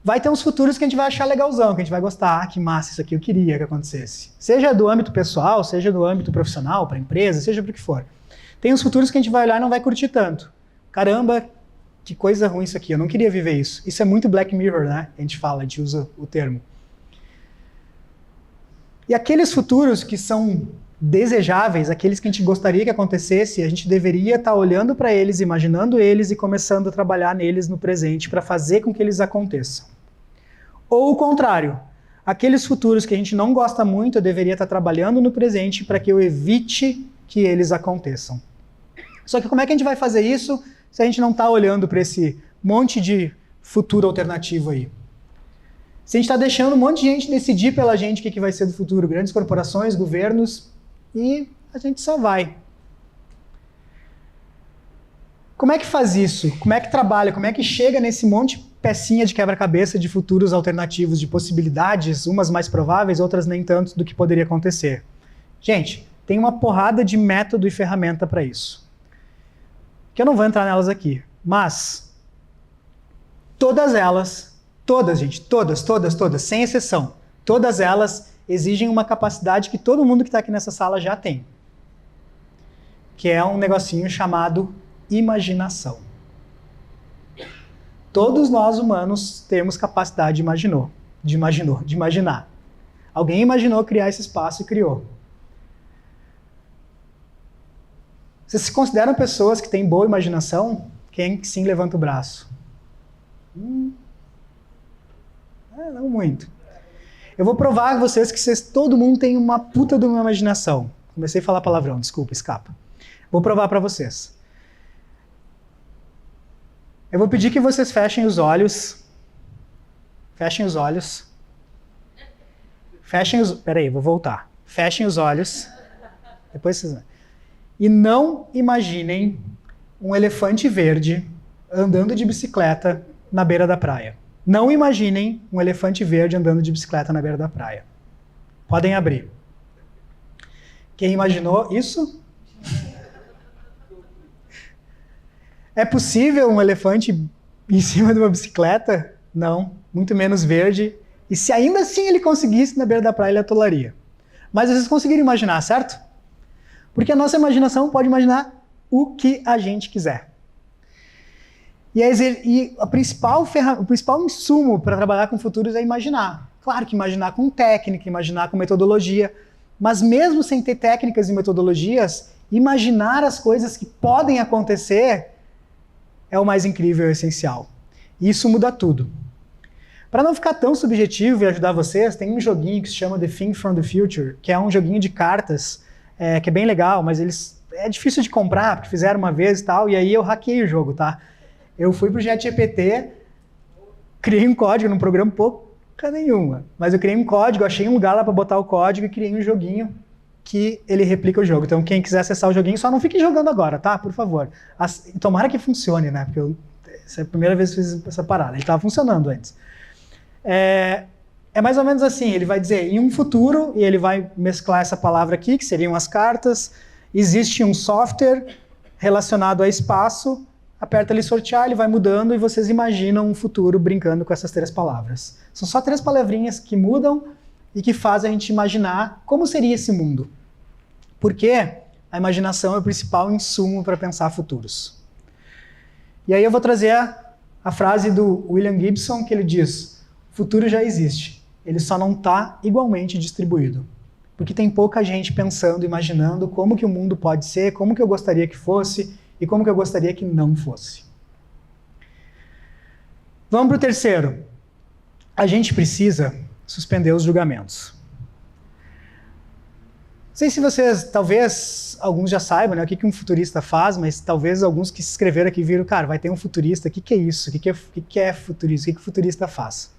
vai ter uns futuros que a gente vai achar legalzão, que a gente vai gostar, que massa, isso aqui eu queria que acontecesse. Seja do âmbito pessoal, seja do âmbito profissional, para a empresa, seja para o que for. Tem uns futuros que a gente vai olhar e não vai curtir tanto. Caramba, que coisa ruim isso aqui, eu não queria viver isso. Isso é muito Black Mirror, né? A gente usa o termo. E aqueles futuros que são desejáveis, aqueles que a gente gostaria que acontecesse, a gente deveria estar olhando para eles, imaginando eles e começando a trabalhar neles no presente para fazer com que eles aconteçam. Ou o contrário, aqueles futuros que a gente não gosta muito, eu deveria estar trabalhando no presente para que eu evite que eles aconteçam. Só que como é que a gente vai fazer isso se a gente não está olhando para esse monte de futuro alternativo aí? Se a gente está deixando um monte de gente decidir pela gente o que vai ser do futuro, grandes corporações, governos, e a gente só vai. Como é que faz isso? Como é que trabalha? Como é que chega nesse monte de pecinha de quebra-cabeça de futuros alternativos, de possibilidades, umas mais prováveis, outras nem tanto do que poderia acontecer? Gente, tem uma porrada de método e ferramenta para isso. Que eu não vou entrar nelas aqui, mas todas elas, gente, todas, sem exceção, todas elas exigem uma capacidade que todo mundo que está aqui nessa sala já tem, que é um negocinho chamado imaginação. Todos nós humanos temos capacidade de imaginar. Alguém imaginou criar esse espaço e criou. Vocês se consideram pessoas que têm boa imaginação? Quem sim, levanta o braço. Não muito. Eu vou provar a vocês que todo mundo tem uma puta de uma imaginação. Comecei a falar palavrão, desculpa, escapa. Vou provar para vocês. Eu vou pedir que vocês fechem os olhos. Fechem os olhos. Peraí, vou voltar. Fechem os olhos. Depois vocês... E não imaginem um elefante verde andando de bicicleta na beira da praia. Não imaginem um elefante verde andando de bicicleta na beira da praia. Podem abrir. Quem imaginou isso? É possível um elefante em cima de uma bicicleta? Não, muito menos verde. E se ainda assim ele conseguisse na beira da praia, ele atolaria. Mas vocês conseguiram imaginar, certo? Porque a nossa imaginação pode imaginar o que a gente quiser. E o principal insumo para trabalhar com futuros é imaginar. Claro que imaginar com técnica, imaginar com metodologia, mas mesmo sem ter técnicas e metodologias, imaginar as coisas que podem acontecer é o mais incrível e essencial. E isso muda tudo. Para não ficar tão subjetivo e ajudar vocês, tem um joguinho que se chama The Think from the Future, que é um joguinho de cartas, que é bem legal, mas é difícil de comprar, porque fizeram uma vez e tal, e aí eu hackei o jogo, tá? Eu fui pro ChatGPT, criei um código num programa pouca nenhuma, mas eu criei um código, achei um lugar lá para botar o código e criei um joguinho que ele replica o jogo. Então quem quiser acessar o joguinho, só não fique jogando agora, tá? Por favor. Tomara que funcione, né? Porque essa é a primeira vez que eu fiz essa parada. Ele estava funcionando antes. É mais ou menos assim, ele vai dizer, em um futuro, e ele vai mesclar essa palavra aqui, que seriam as cartas, existe um software relacionado a espaço, aperta ali sortear, ele vai mudando e vocês imaginam um futuro brincando com essas 3 palavras. São só 3 palavrinhas que mudam e que fazem a gente imaginar como seria esse mundo. Porque a imaginação é o principal insumo para pensar futuros. E aí eu vou trazer a frase do William Gibson, que ele diz, o futuro já existe, ele só não está igualmente distribuído. Porque tem pouca gente pensando, imaginando como que o mundo pode ser, como que eu gostaria que fosse, e como que eu gostaria que não fosse. Vamos para o terceiro. A gente precisa suspender os julgamentos. Não sei se vocês, talvez alguns já saibam, né, o que um futurista faz, mas talvez alguns que se inscreveram aqui viram, cara, vai ter um futurista, o que é isso? O que é futurista? O que o futurista faz?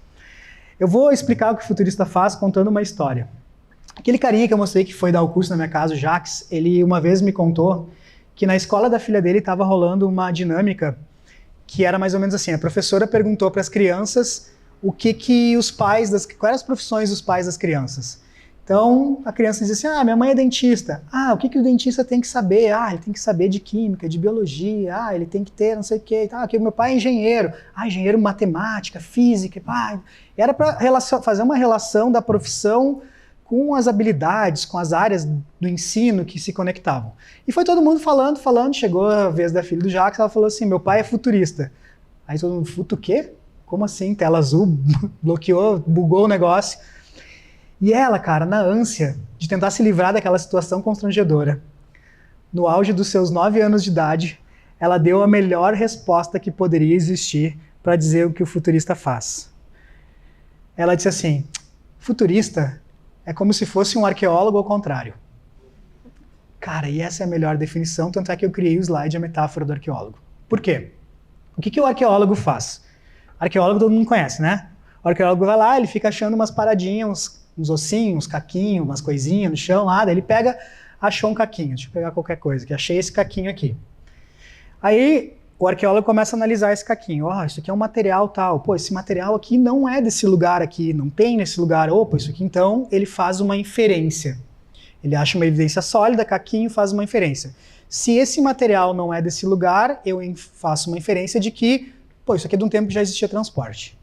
Eu vou explicar o que o futurista faz contando uma história. Aquele carinha que eu mostrei que foi dar o curso na minha casa, o Jacques, ele uma vez me contou que na escola da filha dele estava rolando uma dinâmica que era mais ou menos assim, a professora perguntou para as crianças quais eram as profissões dos pais das crianças. Então, a criança dizia assim, minha mãe é dentista. O que o dentista tem que saber? ele tem que saber de química, de biologia, ele tem que ter não sei o quê. Aqui, meu pai é engenheiro. Engenheiro matemática, física. Era para fazer uma relação da profissão com as habilidades, com as áreas do ensino que se conectavam. E foi todo mundo falando, chegou a vez da filha do Jacques, ela falou assim, meu pai é futurista. Aí todo mundo, o quê? Como assim? Tela azul, bloqueou, bugou o negócio. E ela, cara, na ânsia de tentar se livrar daquela situação constrangedora, no auge dos seus 9 anos de idade, ela deu a melhor resposta que poderia existir para dizer o que o futurista faz. Ela disse assim, futurista é como se fosse um arqueólogo ao contrário. Cara, e essa é a melhor definição, tanto é que eu criei o slide, a metáfora do arqueólogo. Por quê? O que o arqueólogo faz? Arqueólogo todo mundo conhece, né? O arqueólogo vai lá, ele fica achando umas paradinhas, uns ossinhos, uns caquinhos, umas coisinhas no chão lá, daí ele achou um caquinho, deixa eu pegar qualquer coisa, que achei esse caquinho aqui. Aí o arqueólogo começa a analisar esse caquinho, isso aqui é um material tal, esse material aqui não é desse lugar aqui, não tem nesse lugar, isso aqui então, ele faz uma inferência. Ele acha uma evidência sólida, caquinho, faz uma inferência. Se esse material não é desse lugar, eu faço uma inferência de que, isso aqui é de um tempo que já existia transporte.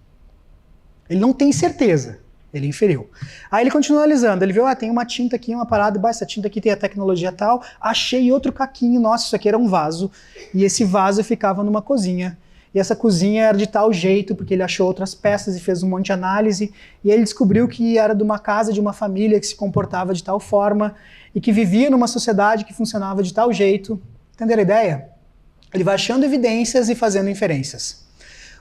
Ele não tem certeza, ele inferiu. Aí ele continua analisando, ele viu, tem uma tinta aqui, uma parada, essa tinta aqui tem a tecnologia tal, achei outro caquinho, nossa, isso aqui era um vaso, e esse vaso ficava numa cozinha, e essa cozinha era de tal jeito, porque ele achou outras peças e fez um monte de análise, e ele descobriu que era de uma casa, de uma família que se comportava de tal forma, e que vivia numa sociedade que funcionava de tal jeito. Entenderam a ideia? Ele vai achando evidências e fazendo inferências.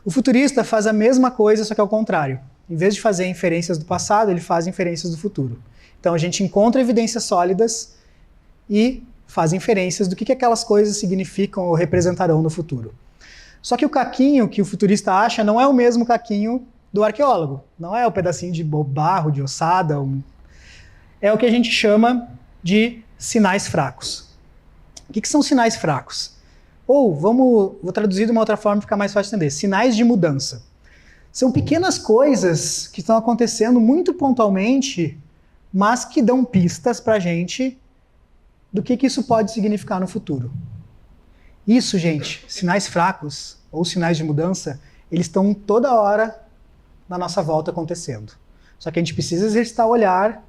O futurista faz a mesma coisa, só que ao contrário. Em vez de fazer inferências do passado, ele faz inferências do futuro. Então a gente encontra evidências sólidas e faz inferências do que aquelas coisas significam ou representarão no futuro. Só que o caquinho que o futurista acha não é o mesmo caquinho do arqueólogo. Não é o pedacinho de barro, de ossada. É o que a gente chama de sinais fracos. O que são sinais fracos? Ou, vou traduzir de uma outra forma para ficar mais fácil de entender. Sinais de mudança. São pequenas coisas que estão acontecendo muito pontualmente, mas que dão pistas para a gente do que isso pode significar no futuro. Isso, gente, sinais fracos ou sinais de mudança, eles estão toda hora na nossa volta acontecendo. Só que a gente precisa exercitar o olhar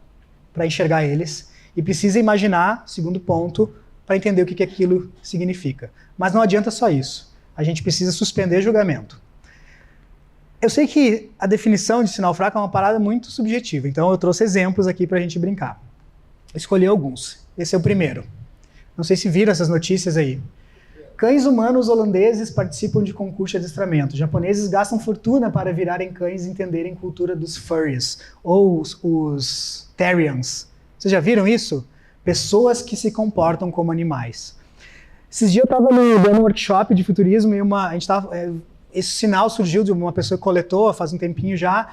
para enxergar eles e precisa imaginar, segundo ponto, para entender o que aquilo significa. Mas não adianta só isso. A gente precisa suspender julgamento. Eu sei que a definição de sinal fraco é uma parada muito subjetiva, então eu trouxe exemplos aqui para a gente brincar. Eu escolhi alguns. Esse é o primeiro. Não sei se viram essas notícias aí. Cães humanos holandeses participam de concurso de adestramento. Japoneses gastam fortuna para virarem cães e entenderem a cultura dos furries, ou os Terrians. Vocês já viram isso? Pessoas que se comportam como animais. Esses dias eu estava dando um workshop de futurismo e esse sinal surgiu de uma pessoa que coletou faz um tempinho já,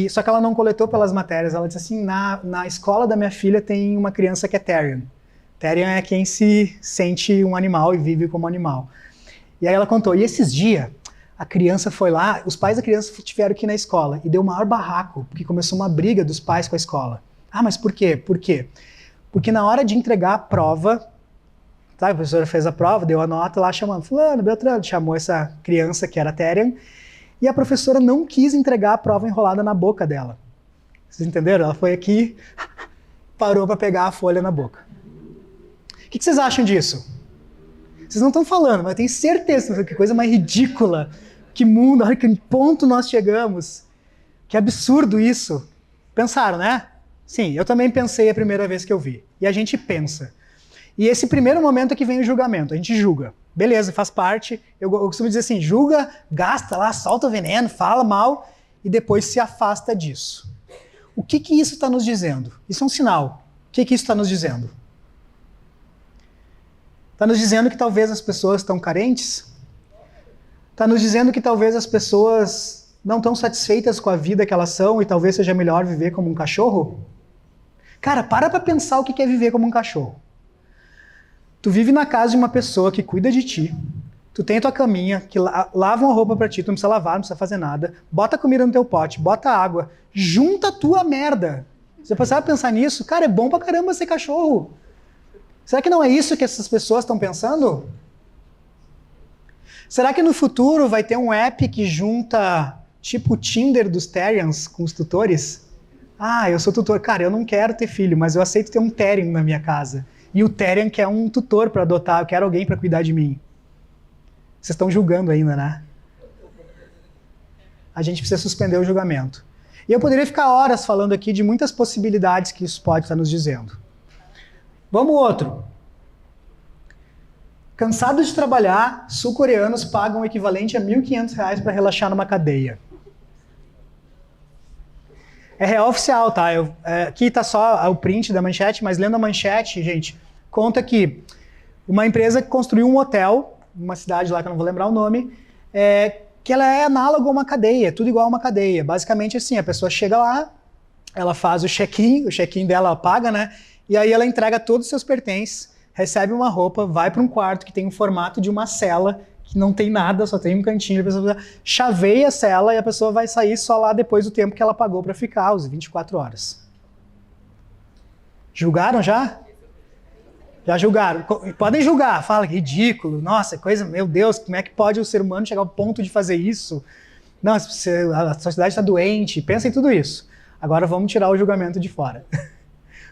só que ela não coletou pelas matérias. Ela disse assim, na escola da minha filha tem uma criança que é Terrian. Terrian é quem se sente um animal e vive como animal. E aí ela contou, e esses dias a criança foi lá, os pais da criança tiveram que ir na escola e deu o maior barraco, porque começou uma briga dos pais com a escola. Mas por quê? Por quê? Porque na hora de entregar a prova, a professora fez a prova, deu a nota lá chamando fulano, Beltrano, chamou essa criança que era Terrian, e a professora não quis entregar a prova enrolada na boca dela. Vocês entenderam? Ela foi aqui, parou para pegar a folha na boca. O que vocês acham disso? Vocês não estão falando, mas eu tenho certeza que coisa mais ridícula, que mundo, olha que ponto nós chegamos, que absurdo isso. Pensaram, né? Sim, eu também pensei a primeira vez que eu vi. E a gente pensa. E esse primeiro momento é que vem o julgamento, a gente julga. Beleza, faz parte. Eu costumo dizer assim, julga, gasta lá, solta o veneno, fala mal e depois se afasta disso. O que isso está nos dizendo? Isso é um sinal. O que isso está nos dizendo? Está nos dizendo que talvez as pessoas estão carentes? Está nos dizendo que talvez as pessoas não estão satisfeitas com a vida que elas são e talvez seja melhor viver como um cachorro? Cara, para pensar o que é viver como um cachorro. Tu vive na casa de uma pessoa que cuida de ti, tu tem a tua caminha, que lava uma roupa pra ti, tu não precisa lavar, não precisa fazer nada, bota comida no teu pote, bota água, junta a tua merda. Você precisa pensar nisso? Cara, é bom pra caramba ser cachorro. Será que não é isso que essas pessoas estão pensando? Será que no futuro vai ter um app que junta, tipo o Tinder dos Terrians com os tutores? Ah, eu sou tutor. Cara, eu não quero ter filho, mas eu aceito ter um Terrian na minha casa. E o Terrian quer um tutor para adotar, eu quero alguém para cuidar de mim. Vocês estão julgando ainda, né? A gente precisa suspender o julgamento. E eu poderia ficar horas falando aqui de muitas possibilidades que isso pode estar nos dizendo. Vamos outro. Cansados de trabalhar, sul-coreanos pagam o equivalente a R$ 1.500 para relaxar numa cadeia. É real oficial, tá? Aqui tá só o print da manchete, mas lendo a manchete, gente, conta que uma empresa que construiu um hotel, numa cidade lá que eu não vou lembrar o nome, que ela é análogo a uma cadeia, tudo igual a uma cadeia. Basicamente assim, a pessoa chega lá, ela faz o check-in dela ela paga, né? E aí ela entrega todos os seus pertences, recebe uma roupa, vai para um quarto que tem o formato de uma cela, que não tem nada, só tem um cantinho, a pessoa chaveia a cela e a pessoa vai sair só lá depois do tempo que ela pagou para ficar, os 24 horas. Julgaram já? Já julgaram. Podem julgar, fala que ridículo, nossa, coisa, meu Deus, como é que pode o ser humano chegar ao ponto de fazer isso? Não, a sociedade está doente, pensa em tudo isso. Agora vamos tirar o julgamento de fora.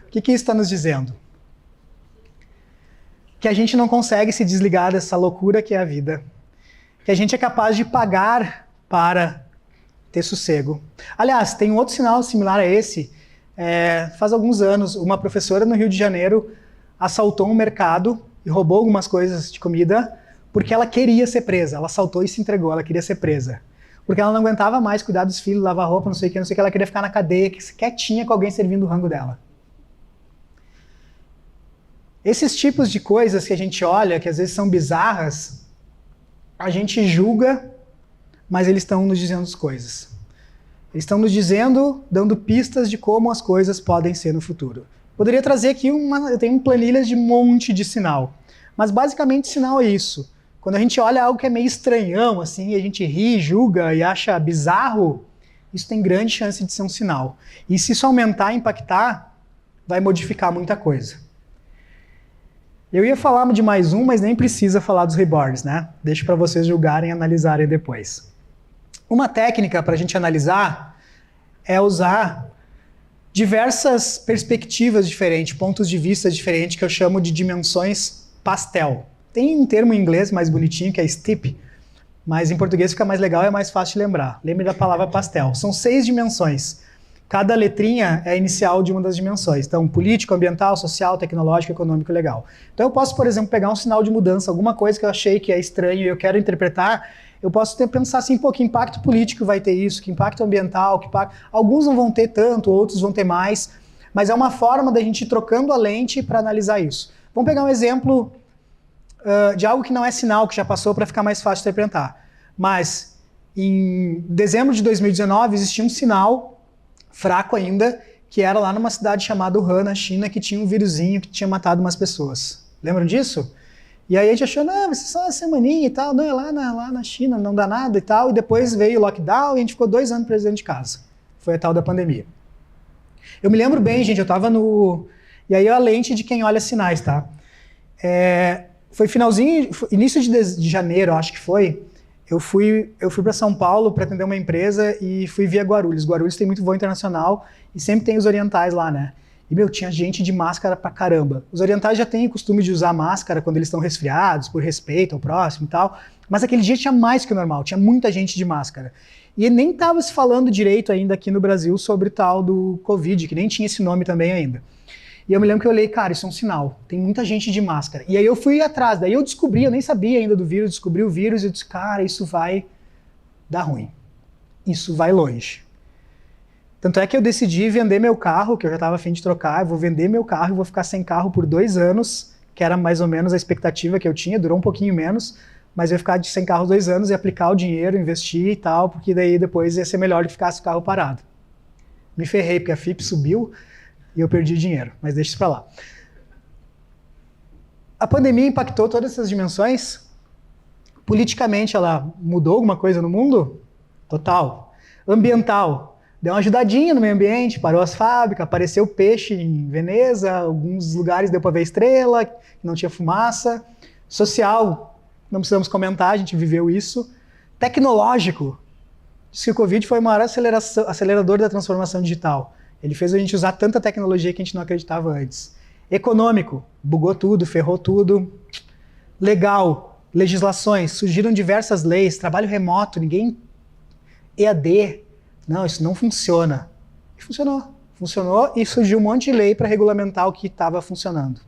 O que isso está nos dizendo? Que a gente não consegue se desligar dessa loucura que é a vida. Que a gente é capaz de pagar para ter sossego. Aliás, tem um outro sinal similar a esse. Faz alguns anos, uma professora no Rio de Janeiro assaltou um mercado e roubou algumas coisas de comida porque ela queria ser presa. Ela assaltou e se entregou, ela queria ser presa. Porque ela não aguentava mais cuidar dos filhos, lavar roupa, não sei o que, ela queria ficar na cadeia, quietinha com alguém servindo o rango dela. Esses tipos de coisas que a gente olha, que às vezes são bizarras, a gente julga, mas eles estão nos dizendo as coisas. Eles estão nos dizendo, dando pistas de como as coisas podem ser no futuro. Poderia trazer aqui eu tenho planilhas de um monte de sinal, mas basicamente sinal é isso. Quando a gente olha algo que é meio estranhão, assim, a gente ri, julga e acha bizarro, isso tem grande chance de ser um sinal. E se isso aumentar, impactar, vai modificar muita coisa. Eu ia falar de mais um, mas nem precisa falar dos reborns, né? Deixo para vocês julgarem e analisarem depois. Uma técnica para a gente analisar é usar diversas perspectivas diferentes, pontos de vista diferentes, que eu chamo de dimensões pastel. Tem um termo em inglês mais bonitinho, que é steep, mas em português fica mais legal e é mais fácil de lembrar. Lembre da palavra pastel. São 6 dimensões. Cada letrinha é a inicial de uma das dimensões. Então, político, ambiental, social, tecnológico, econômico e legal. Então, eu posso, por exemplo, pegar um sinal de mudança, alguma coisa que eu achei que é estranho e eu quero interpretar, eu posso pensar assim, pô, que impacto político vai ter isso, que impacto ambiental, alguns não vão ter tanto, outros vão ter mais, mas é uma forma da gente ir trocando a lente para analisar isso. Vamos pegar um exemplo de algo que não é sinal, que já passou, para ficar mais fácil de interpretar. Mas, em dezembro de 2019, existia um sinal fraco ainda, que era lá numa cidade chamada Wuhan, na China, que tinha um vírusinho que tinha matado umas pessoas. Lembram disso? E aí a gente achou, não, vai ser só uma semaninha e tal, não, é lá na China, não dá nada e tal, e depois veio o lockdown e a gente ficou 2 anos preso dentro de casa. Foi a tal da pandemia. Eu me lembro bem, gente, eu tava no... E aí a lente de quem olha sinais, tá? Foi finalzinho, início de janeiro, acho que foi, eu fui para São Paulo para atender uma empresa e fui via Guarulhos. Guarulhos tem muito voo internacional e sempre tem os orientais lá, né? E, meu, tinha gente de máscara pra caramba. Os orientais já têm o costume de usar máscara quando eles estão resfriados, por respeito ao próximo e tal, mas aquele dia tinha mais que o normal, tinha muita gente de máscara. E nem estava se falando direito ainda aqui no Brasil sobre o tal do Covid, que nem tinha esse nome também ainda. E eu me lembro que eu olhei, cara, isso é um sinal, tem muita gente de máscara. E aí eu fui atrás, daí eu descobri, eu nem sabia ainda do vírus, descobri o vírus e eu disse, cara, isso vai dar ruim. Isso vai longe. Tanto é que eu decidi vender meu carro, que eu já estava a fim de trocar, eu vou vender meu carro e vou ficar sem carro por 2 anos, que era mais ou menos a expectativa que eu tinha, durou um pouquinho menos, mas eu ia ficar sem carro 2 anos e aplicar o dinheiro, investir e tal, porque daí depois ia ser melhor que ficasse o carro parado. Me ferrei, porque a FIP subiu e eu perdi dinheiro, mas deixa isso para lá. A pandemia impactou todas essas dimensões? Politicamente ela mudou alguma coisa no mundo? Total. Ambiental. Deu uma ajudadinha no meio ambiente, parou as fábricas, apareceu peixe em Veneza, alguns lugares deu para ver estrela, não tinha fumaça. Social, não precisamos comentar, a gente viveu isso. Tecnológico, diz que o Covid foi o maior acelerador da transformação digital. Ele fez a gente usar tanta tecnologia que a gente não acreditava antes. Econômico, bugou tudo, ferrou tudo. Legal, legislações, surgiram diversas leis, trabalho remoto, ninguém... EAD... Não, isso não funciona. E funcionou. Funcionou e surgiu um monte de lei para regulamentar o que estava funcionando.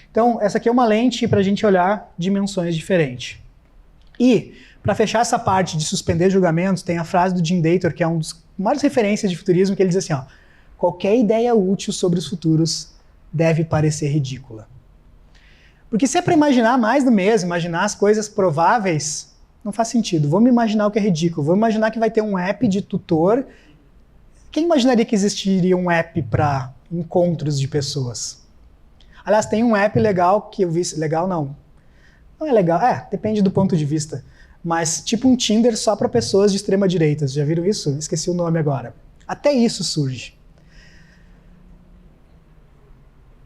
Então, essa aqui é uma lente para a gente olhar dimensões diferentes. E, para fechar essa parte de suspender julgamentos, tem a frase do Jim Dator, que é um dos maiores referências de futurismo, que ele diz assim, ó, qualquer ideia útil sobre os futuros deve parecer ridícula. Porque se é para imaginar mais do mesmo, imaginar as coisas prováveis... Não faz sentido. Vamos imaginar o que é ridículo. Vamos imaginar que vai ter um app de tutor. Quem imaginaria que existiria um app para encontros de pessoas? Aliás, tem um app legal que eu vi... Legal não. Não é legal. Depende do ponto de vista. Mas tipo um Tinder só para pessoas de extrema direita. Já viram isso? Esqueci o nome agora. Até isso surge.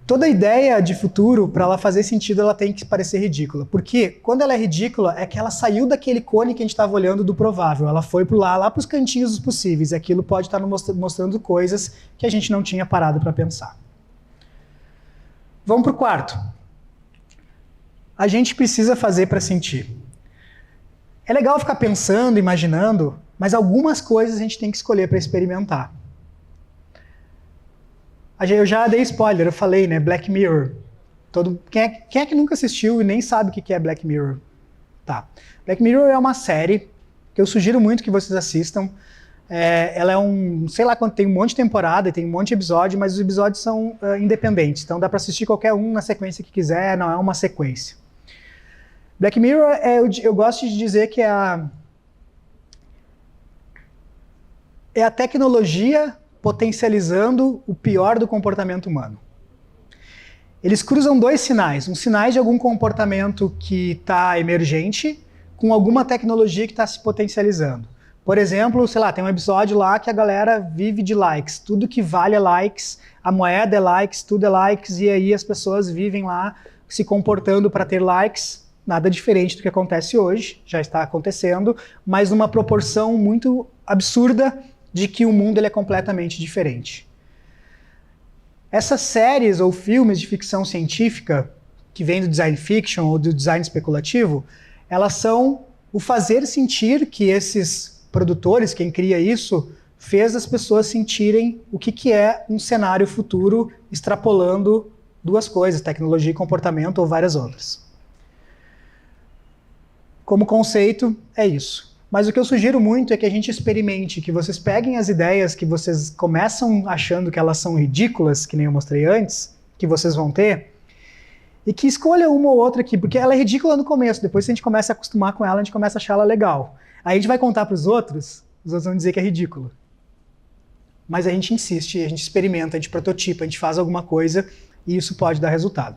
Toda ideia de futuro, para ela fazer sentido, ela tem que parecer ridícula. Porque quando ela é ridícula, é que ela saiu daquele cone que a gente estava olhando do provável. Ela foi lá para os cantinhos dos possíveis. E aquilo pode estar mostrando coisas que a gente não tinha parado para pensar. Vamos para o quarto. A gente precisa fazer para sentir. É legal ficar pensando, imaginando, mas algumas coisas a gente tem que escolher para experimentar. Eu já dei spoiler, eu falei, né? Black Mirror. Quem é que nunca assistiu e nem sabe o que é Black Mirror? Tá. Black Mirror é uma série que eu sugiro muito que vocês assistam. Ela é sei lá quanto, tem um monte de temporada e tem um monte de episódio, mas os episódios são independentes. Então dá para assistir qualquer um na sequência que quiser, não é uma sequência. Black Mirror, eu gosto de dizer que é a tecnologia potencializando o pior do comportamento humano. Eles cruzam 2 sinais, um sinal de algum comportamento que está emergente com alguma tecnologia que está se potencializando. Por exemplo, sei lá, tem um episódio lá que a galera vive de likes, tudo que vale é likes, a moeda é likes, tudo é likes, e aí as pessoas vivem lá se comportando para ter likes, nada diferente do que acontece hoje, já está acontecendo, mas numa proporção muito absurda de que o mundo ele é completamente diferente. Essas séries ou filmes de ficção científica, que vêm do design fiction ou do design especulativo, elas são o fazer sentir que esses produtores, quem cria isso, fez as pessoas sentirem o que é um cenário futuro extrapolando 2 coisas, tecnologia e comportamento ou várias outras. Como conceito, é isso. Mas o que eu sugiro muito é que a gente experimente, que vocês peguem as ideias que vocês começam achando que elas são ridículas, que nem eu mostrei antes, que vocês vão ter, e que escolha uma ou outra aqui, porque ela é ridícula no começo, depois se a gente começa a acostumar com ela, a gente começa a achar ela legal. Aí a gente vai contar para os outros vão dizer que é ridículo. Mas a gente insiste, a gente experimenta, a gente prototipa, a gente faz alguma coisa, e isso pode dar resultado.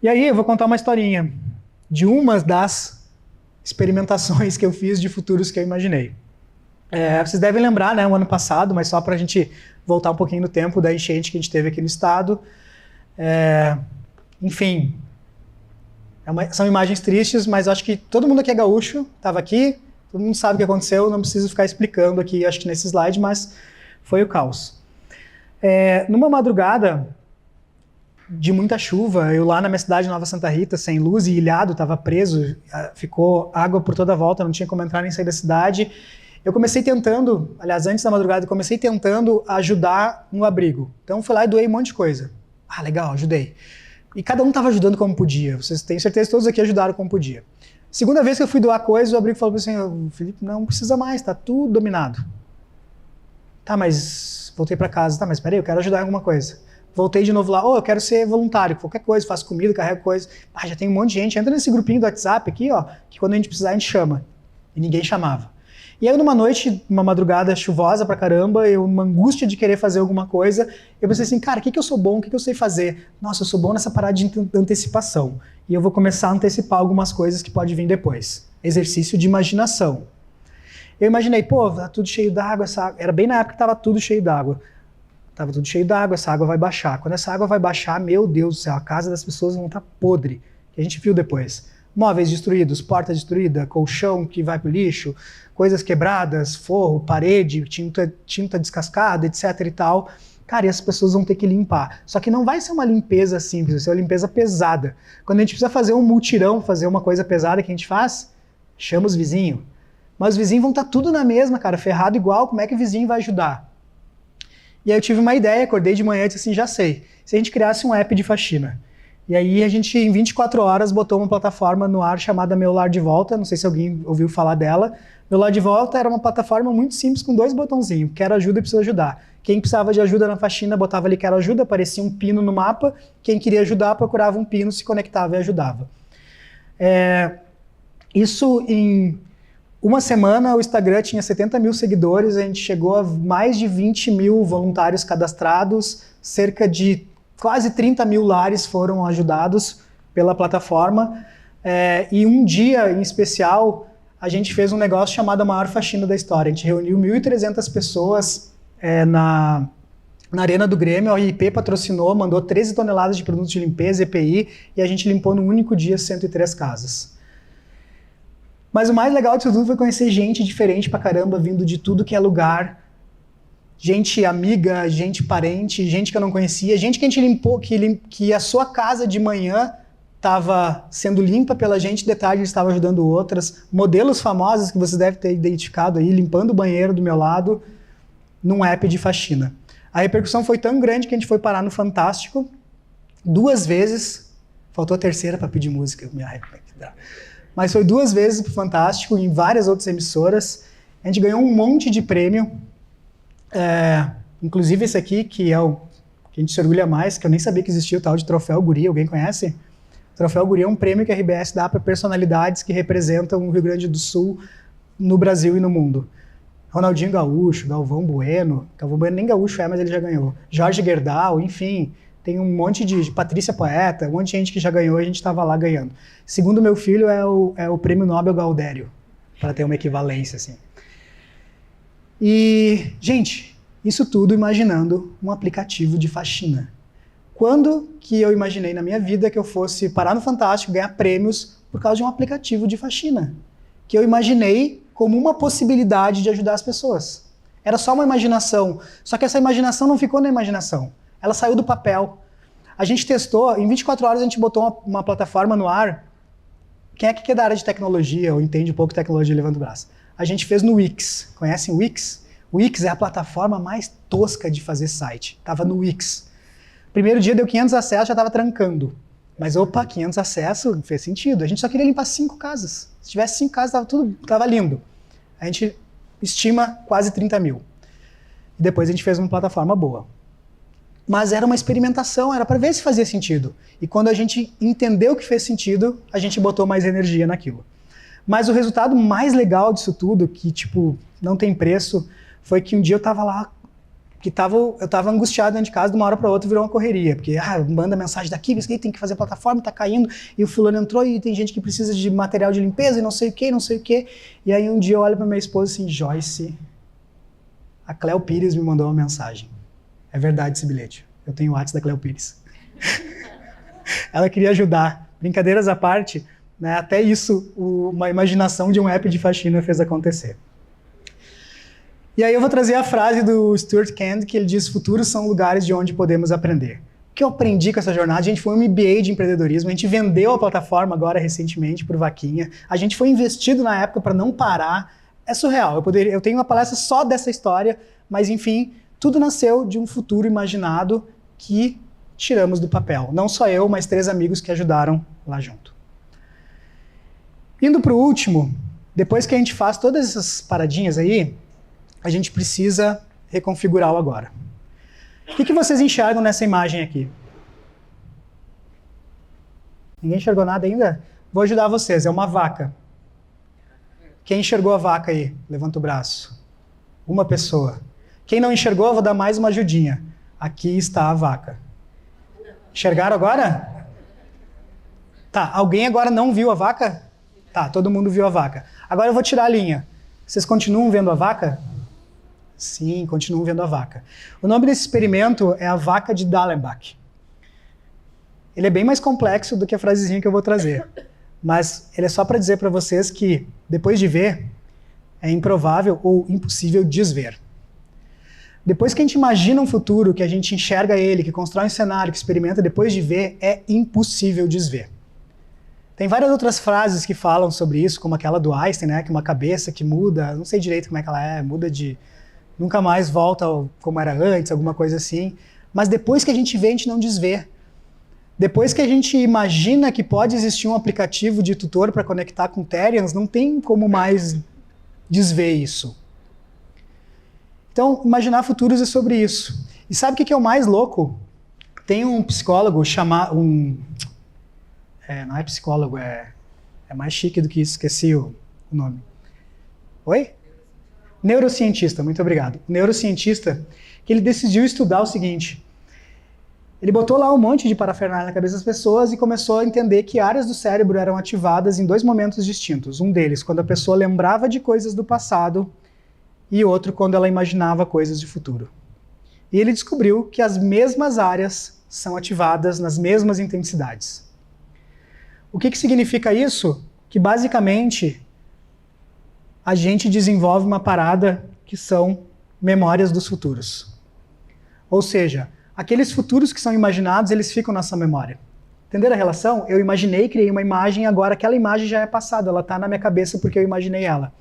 E aí eu vou contar uma historinha de uma das experimentações que eu fiz de futuros que eu imaginei. Vocês devem lembrar, né, o ano passado, mas só para a gente voltar um pouquinho no tempo da enchente que a gente teve aqui no estado. Enfim, são imagens tristes, mas acho que todo mundo aqui é gaúcho, estava aqui, todo mundo sabe o que aconteceu, não preciso ficar explicando aqui, acho que nesse slide, mas foi o caos. Numa madrugada de muita chuva, eu lá na minha cidade, Nova Santa Rita, sem luz e ilhado, estava preso, ficou água por toda a volta, não tinha como entrar nem sair da cidade, Eu comecei tentando, aliás, antes da madrugada, eu comecei tentando ajudar no abrigo. Então fui lá e doei um monte de coisa. Ah, legal, ajudei. E cada um estava ajudando como podia. Vocês têm certeza que todos aqui ajudaram como podia. Segunda vez que eu fui doar coisa, o abrigo falou assim, Felipe, não precisa mais, tá tudo dominado. Tá, mas voltei para casa. Tá, mas peraí, eu quero ajudar em alguma coisa. Voltei de novo lá, eu quero ser voluntário, qualquer coisa, faço comida, carrego coisa. Ah, já tem um monte de gente, entra nesse grupinho do WhatsApp aqui, ó, que quando a gente precisar a gente chama. E ninguém chamava. E aí numa noite, uma madrugada chuvosa pra caramba, eu uma angústia de querer fazer alguma coisa, eu pensei assim, cara, o que eu sou bom, o que eu sei fazer? Nossa, eu sou bom nessa parada de antecipação. E eu vou começar a antecipar algumas coisas que pode vir depois. Exercício de imaginação. Eu imaginei, pô, tá tudo cheio d'água, era bem na época que tava tudo cheio d'água. Tava tudo cheio d'água, essa água vai baixar. Quando essa água vai baixar, meu Deus do céu, a casa das pessoas vão estar podre. Que a gente viu depois. Móveis destruídos, porta destruída, colchão que vai pro lixo, coisas quebradas, forro, parede, tinta descascada, etc e tal. Cara, e as pessoas vão ter que limpar. Só que não vai ser uma limpeza simples, vai ser uma limpeza pesada. Quando a gente precisa fazer um mutirão, fazer uma coisa pesada que a gente faz, chama os vizinhos. Mas os vizinhos vão estar tudo na mesma, cara, ferrado igual, como é que o vizinho vai ajudar? E aí eu tive uma ideia, acordei de manhã e disse assim, já sei, se a gente criasse um app de faxina. E aí a gente, em 24 horas, botou uma plataforma no ar chamada Meu Lar de Volta, não sei se alguém ouviu falar dela. Meu Lar de Volta era uma plataforma muito simples, com 2 botãozinhos, quero ajuda e preciso ajudar. Quem precisava de ajuda na faxina, botava ali quero ajuda, aparecia um pino no mapa, quem queria ajudar, procurava um pino, se conectava e ajudava. Isso em uma semana, o Instagram tinha 70 mil seguidores, a gente chegou a mais de 20 mil voluntários cadastrados, cerca de quase 30 mil lares foram ajudados pela plataforma, e um dia em especial, a gente fez um negócio chamado a maior faxina da história. A gente reuniu 1.300 pessoas na Arena do Grêmio, a RIP patrocinou, mandou 13 toneladas de produtos de limpeza, EPI, e a gente limpou num único dia 103 casas. Mas o mais legal disso tudo foi conhecer gente diferente pra caramba, vindo de tudo que é lugar. Gente amiga, gente parente, gente que eu não conhecia, gente que a gente limpou, que a sua casa de manhã estava sendo limpa pela gente, de tarde estava ajudando outras. Modelos famosos que vocês devem ter identificado aí, limpando o banheiro do meu lado, num app de faxina. A repercussão foi tão grande que a gente foi parar no Fantástico 2 vezes. Faltou a terceira para pedir música, me arrependo. Mas foi 2 vezes pro Fantástico, em várias outras emissoras. A gente ganhou um monte de prêmio, inclusive esse aqui, que é o que a gente se orgulha mais, que eu nem sabia que existia o tal de Troféu Guri, alguém conhece? O Troféu Guri é um prêmio que a RBS dá para personalidades que representam o Rio Grande do Sul no Brasil e no mundo. Ronaldinho Gaúcho, Galvão Bueno nem gaúcho mas ele já ganhou. Jorge Gerdau, enfim... Tem um monte de Patrícia Poeta, um monte de gente que já ganhou e a gente estava lá ganhando. Segundo meu filho, é o Prêmio Nobel Gaudério, para ter uma equivalência, assim. E, gente, isso tudo imaginando um aplicativo de faxina. Quando que eu imaginei na minha vida que eu fosse parar no Fantástico, ganhar prêmios por causa de um aplicativo de faxina? Que eu imaginei como uma possibilidade de ajudar as pessoas. Era só uma imaginação, só que essa imaginação não ficou na imaginação. Ela saiu do papel. A gente testou, em 24 horas a gente botou uma plataforma no ar. Quem é que é da área de tecnologia ou entende um pouco de tecnologia, levanta o braço? A gente fez no Wix. Conhecem o Wix? O Wix é a plataforma mais tosca de fazer site. Estava no Wix. Primeiro dia deu 500 acessos, já estava trancando. Mas opa, 500 acessos, fez sentido. A gente só queria limpar 5 casas. Se tivesse 5 casas, estava lindo. A gente estima quase 30 mil. E depois a gente fez uma plataforma boa. Mas era uma experimentação, era para ver se fazia sentido. E quando a gente entendeu que fez sentido, a gente botou mais energia naquilo. Mas o resultado mais legal disso tudo, que tipo, não tem preço, foi que um dia eu tava lá, eu tava angustiado dentro de casa, de uma hora para outra virou uma correria, porque manda mensagem daqui, tem que fazer a plataforma, tá caindo, e o fulano entrou e tem gente que precisa de material de limpeza e não sei o que, não sei o que. E aí um dia eu olho para minha esposa assim, Joyce, a Cléo Pires me mandou uma mensagem. É verdade esse bilhete. Eu tenho o WhatsApp da Cléo Pires. Ela queria ajudar. Brincadeiras à parte, né, até isso, uma imaginação de um app de faxina fez acontecer. E aí eu vou trazer a frase do Stuart Kand, que ele diz, futuros são lugares de onde podemos aprender. O que eu aprendi com essa jornada? A gente foi um MBA de empreendedorismo, a gente vendeu a plataforma agora recentemente por vaquinha, a gente foi investido na época para não parar, é surreal. Eu tenho uma palestra só dessa história, mas enfim, tudo nasceu de um futuro imaginado que tiramos do papel. Não só eu, mas 3 amigos que ajudaram lá junto. Indo para o último, depois que a gente faz todas essas paradinhas aí, a gente precisa reconfigurar o agora. O que vocês enxergam nessa imagem aqui? Ninguém enxergou nada ainda? Vou ajudar vocês, é uma vaca. Quem enxergou a vaca aí? Levanta o braço. Uma pessoa. Quem não enxergou, eu vou dar mais uma ajudinha. Aqui está a vaca. Enxergaram agora? Tá, alguém agora não viu a vaca? Tá, todo mundo viu a vaca. Agora eu vou tirar a linha. Vocês continuam vendo a vaca? Sim, continuam vendo a vaca. O nome desse experimento é a vaca de Dallenbach. Ele é bem mais complexo do que a frasezinha que eu vou trazer. Mas ele é só para dizer para vocês que, depois de ver, é improvável ou impossível desver. Depois que a gente imagina um futuro, que a gente enxerga ele, que constrói um cenário, que experimenta, depois de ver, é impossível desver. Tem várias outras frases que falam sobre isso, como aquela do Einstein, né, que uma cabeça que muda, não sei direito como é que ela é, muda de... nunca mais volta como era antes, alguma coisa assim. Mas depois que a gente vê, a gente não desvê. Depois que a gente imagina que pode existir um aplicativo de tutor para conectar com Therians, não tem como mais desver isso. Então, imaginar futuros é sobre isso. E sabe o que é o mais louco? Tem um psicólogo chamado... não é psicólogo, é mais chique do que isso, esqueci o nome. Oi? Neurocientista, muito obrigado. Neurocientista, que ele decidiu estudar o seguinte: ele botou lá um monte de parafernália na cabeça das pessoas e começou a entender que áreas do cérebro eram ativadas em 2 momentos distintos. Um deles, quando a pessoa lembrava de coisas do passado, e outro, quando ela imaginava coisas de futuro. E ele descobriu que as mesmas áreas são ativadas nas mesmas intensidades. O que significa isso? Que basicamente a gente desenvolve uma parada que são memórias dos futuros. Ou seja, aqueles futuros que são imaginados, eles ficam nessa memória. Entenderam a relação? Eu imaginei, criei uma imagem, agora aquela imagem já é passada, ela está na minha cabeça porque eu imaginei ela.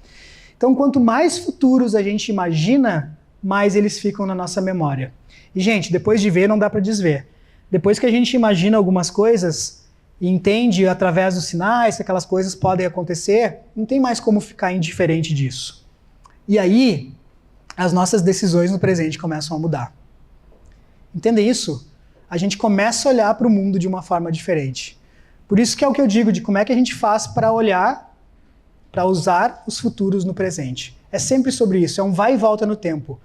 Então, quanto mais futuros a gente imagina, mais eles ficam na nossa memória. E, gente, depois de ver, não dá para desver. Depois que a gente imagina algumas coisas e entende através dos sinais que aquelas coisas podem acontecer, não tem mais como ficar indiferente disso. E aí, as nossas decisões no presente começam a mudar. Entendem isso? A gente começa a olhar para o mundo de uma forma diferente. Por isso que é o que eu digo de como é que a gente faz para olhar, para usar os futuros no presente. É sempre sobre isso, é um vai e volta no tempo.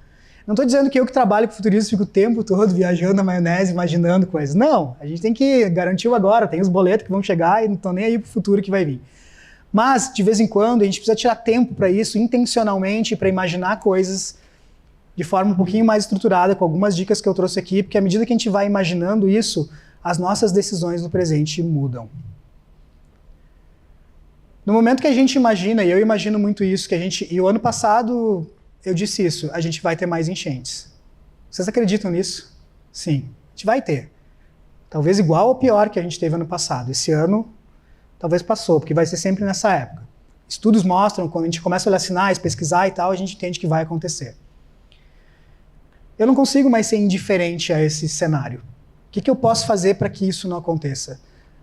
Não estou dizendo que eu que trabalho com futurismo fico o tempo todo viajando na maionese, imaginando coisas. Não, a gente tem que garantir o agora, tem os boletos que vão chegar e não estão nem aí para o futuro que vai vir. Mas, de vez em quando, a gente precisa tirar tempo para isso, intencionalmente, para imaginar coisas de forma um pouquinho mais estruturada, com algumas dicas que eu trouxe aqui, porque à medida que a gente vai imaginando isso, as nossas decisões no presente mudam. No momento que a gente imagina, e eu imagino muito isso, e o ano passado eu disse isso, a gente vai ter mais enchentes. Vocês acreditam nisso? Sim, a gente vai ter. Talvez igual ou pior que a gente teve ano passado. Esse ano, talvez passou, porque vai ser sempre nessa época. Estudos mostram, quando a gente começa a olhar sinais, pesquisar e tal, a gente entende que vai acontecer. Eu não consigo mais ser indiferente a esse cenário. O que eu posso fazer para que isso não aconteça?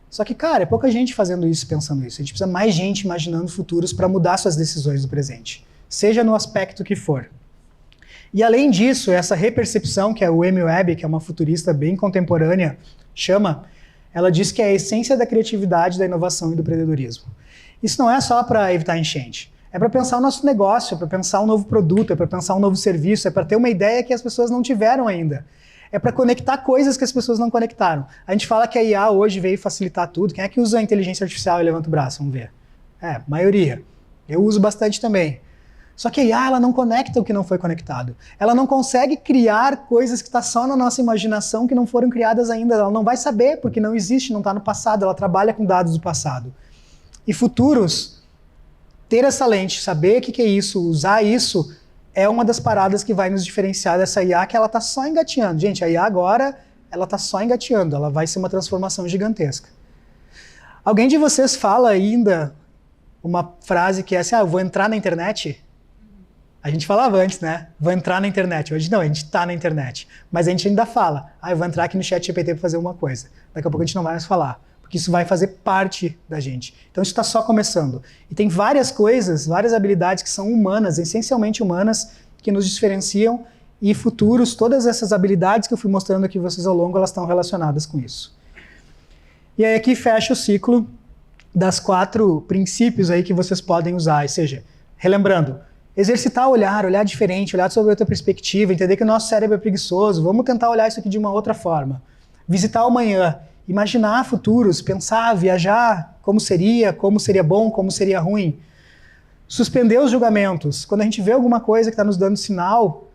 Só que, cara, é pouca gente fazendo isso, pensando isso. A gente precisa mais gente imaginando futuros para mudar suas decisões do presente, seja no aspecto que for. E além disso, essa repercepção, que a Amy Webb, que é uma futurista bem contemporânea, chama, ela diz que é a essência da criatividade, da inovação e do empreendedorismo. Isso não é só para evitar enchente. É para pensar o nosso negócio, é para pensar um novo produto, é para pensar um novo serviço, é para ter uma ideia que as pessoas não tiveram ainda. É para conectar coisas que as pessoas não conectaram. A gente fala que a IA hoje veio facilitar tudo. Quem é que usa a inteligência artificial e levanta o braço? Vamos ver. Maioria. Eu uso bastante também. Só que a IA, ela não conecta o que não foi conectado. Ela não consegue criar coisas que estão só na nossa imaginação, que não foram criadas ainda. Ela não vai saber, porque não existe, não está no passado. Ela trabalha com dados do passado. E futuros, ter essa lente, saber o que é isso, usar isso, é uma das paradas que vai nos diferenciar dessa IA, que ela está só engateando. Gente, a IA agora, ela está só engateando, ela vai ser uma transformação gigantesca. Alguém de vocês fala ainda uma frase que é assim, eu vou entrar na internet? A gente falava antes, né? Vou entrar na internet. Hoje não, a gente está na internet. Mas a gente ainda fala, eu vou entrar aqui no ChatGPT para fazer uma coisa. Daqui a pouco a gente não vai mais falar, porque isso vai fazer parte da gente. Então isso está só começando. E tem várias coisas, várias habilidades que são humanas, essencialmente humanas, que nos diferenciam, e futuros, todas essas habilidades que eu fui mostrando aqui vocês ao longo, elas estão relacionadas com isso. E aí aqui fecha o ciclo das 4 princípios aí que vocês podem usar, ou seja, relembrando, exercitar o olhar diferente, olhar sob outra perspectiva, entender que o nosso cérebro é preguiçoso, vamos tentar olhar isso aqui de uma outra forma. Visitar o amanhã, imaginar futuros, pensar, viajar, como seria bom, como seria ruim. Suspender os julgamentos. Quando a gente vê alguma coisa que está nos dando sinal,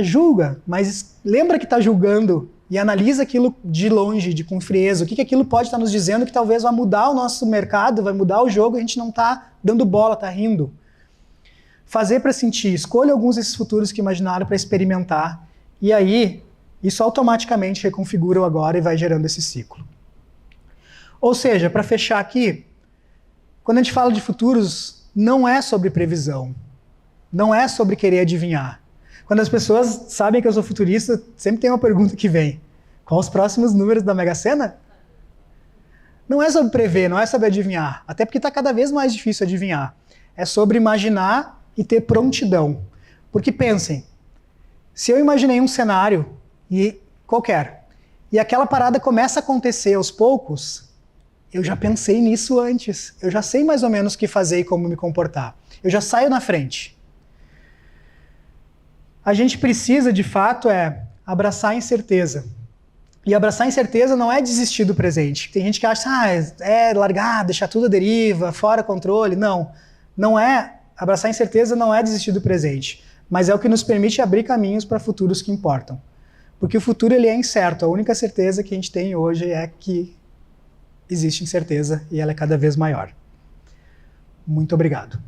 julga, mas lembra que está julgando e analisa aquilo de longe, com frieza. O que aquilo pode estar nos dizendo que talvez vai mudar o nosso mercado, vai mudar o jogo, a gente não está dando bola, está rindo. Fazer para sentir. Escolha alguns desses futuros que imaginaram para experimentar. E aí, isso automaticamente reconfigura o agora e vai gerando esse ciclo. Ou seja, para fechar aqui, quando a gente fala de futuros, não é sobre previsão. Não é sobre querer adivinhar. Quando as pessoas sabem que eu sou futurista, sempre tem uma pergunta que vem. Qual os próximos números da Mega Sena? Não é sobre prever, não é sobre adivinhar. Até porque está cada vez mais difícil adivinhar. É sobre imaginar e ter prontidão. Porque pensem, se eu imaginei um cenário qualquer, e aquela parada começa a acontecer aos poucos, eu já pensei nisso antes. Eu já sei mais ou menos o que fazer e como me comportar. Eu já saio na frente. A gente precisa, de fato, abraçar a incerteza. E abraçar a incerteza não é desistir do presente. Tem gente que acha, largar, deixar tudo à deriva, fora controle. Não. Abraçar a incerteza não é desistir do presente, mas é o que nos permite abrir caminhos para futuros que importam. Porque o futuro ele é incerto. A única certeza que a gente tem hoje é que existe incerteza e ela é cada vez maior. Muito obrigado.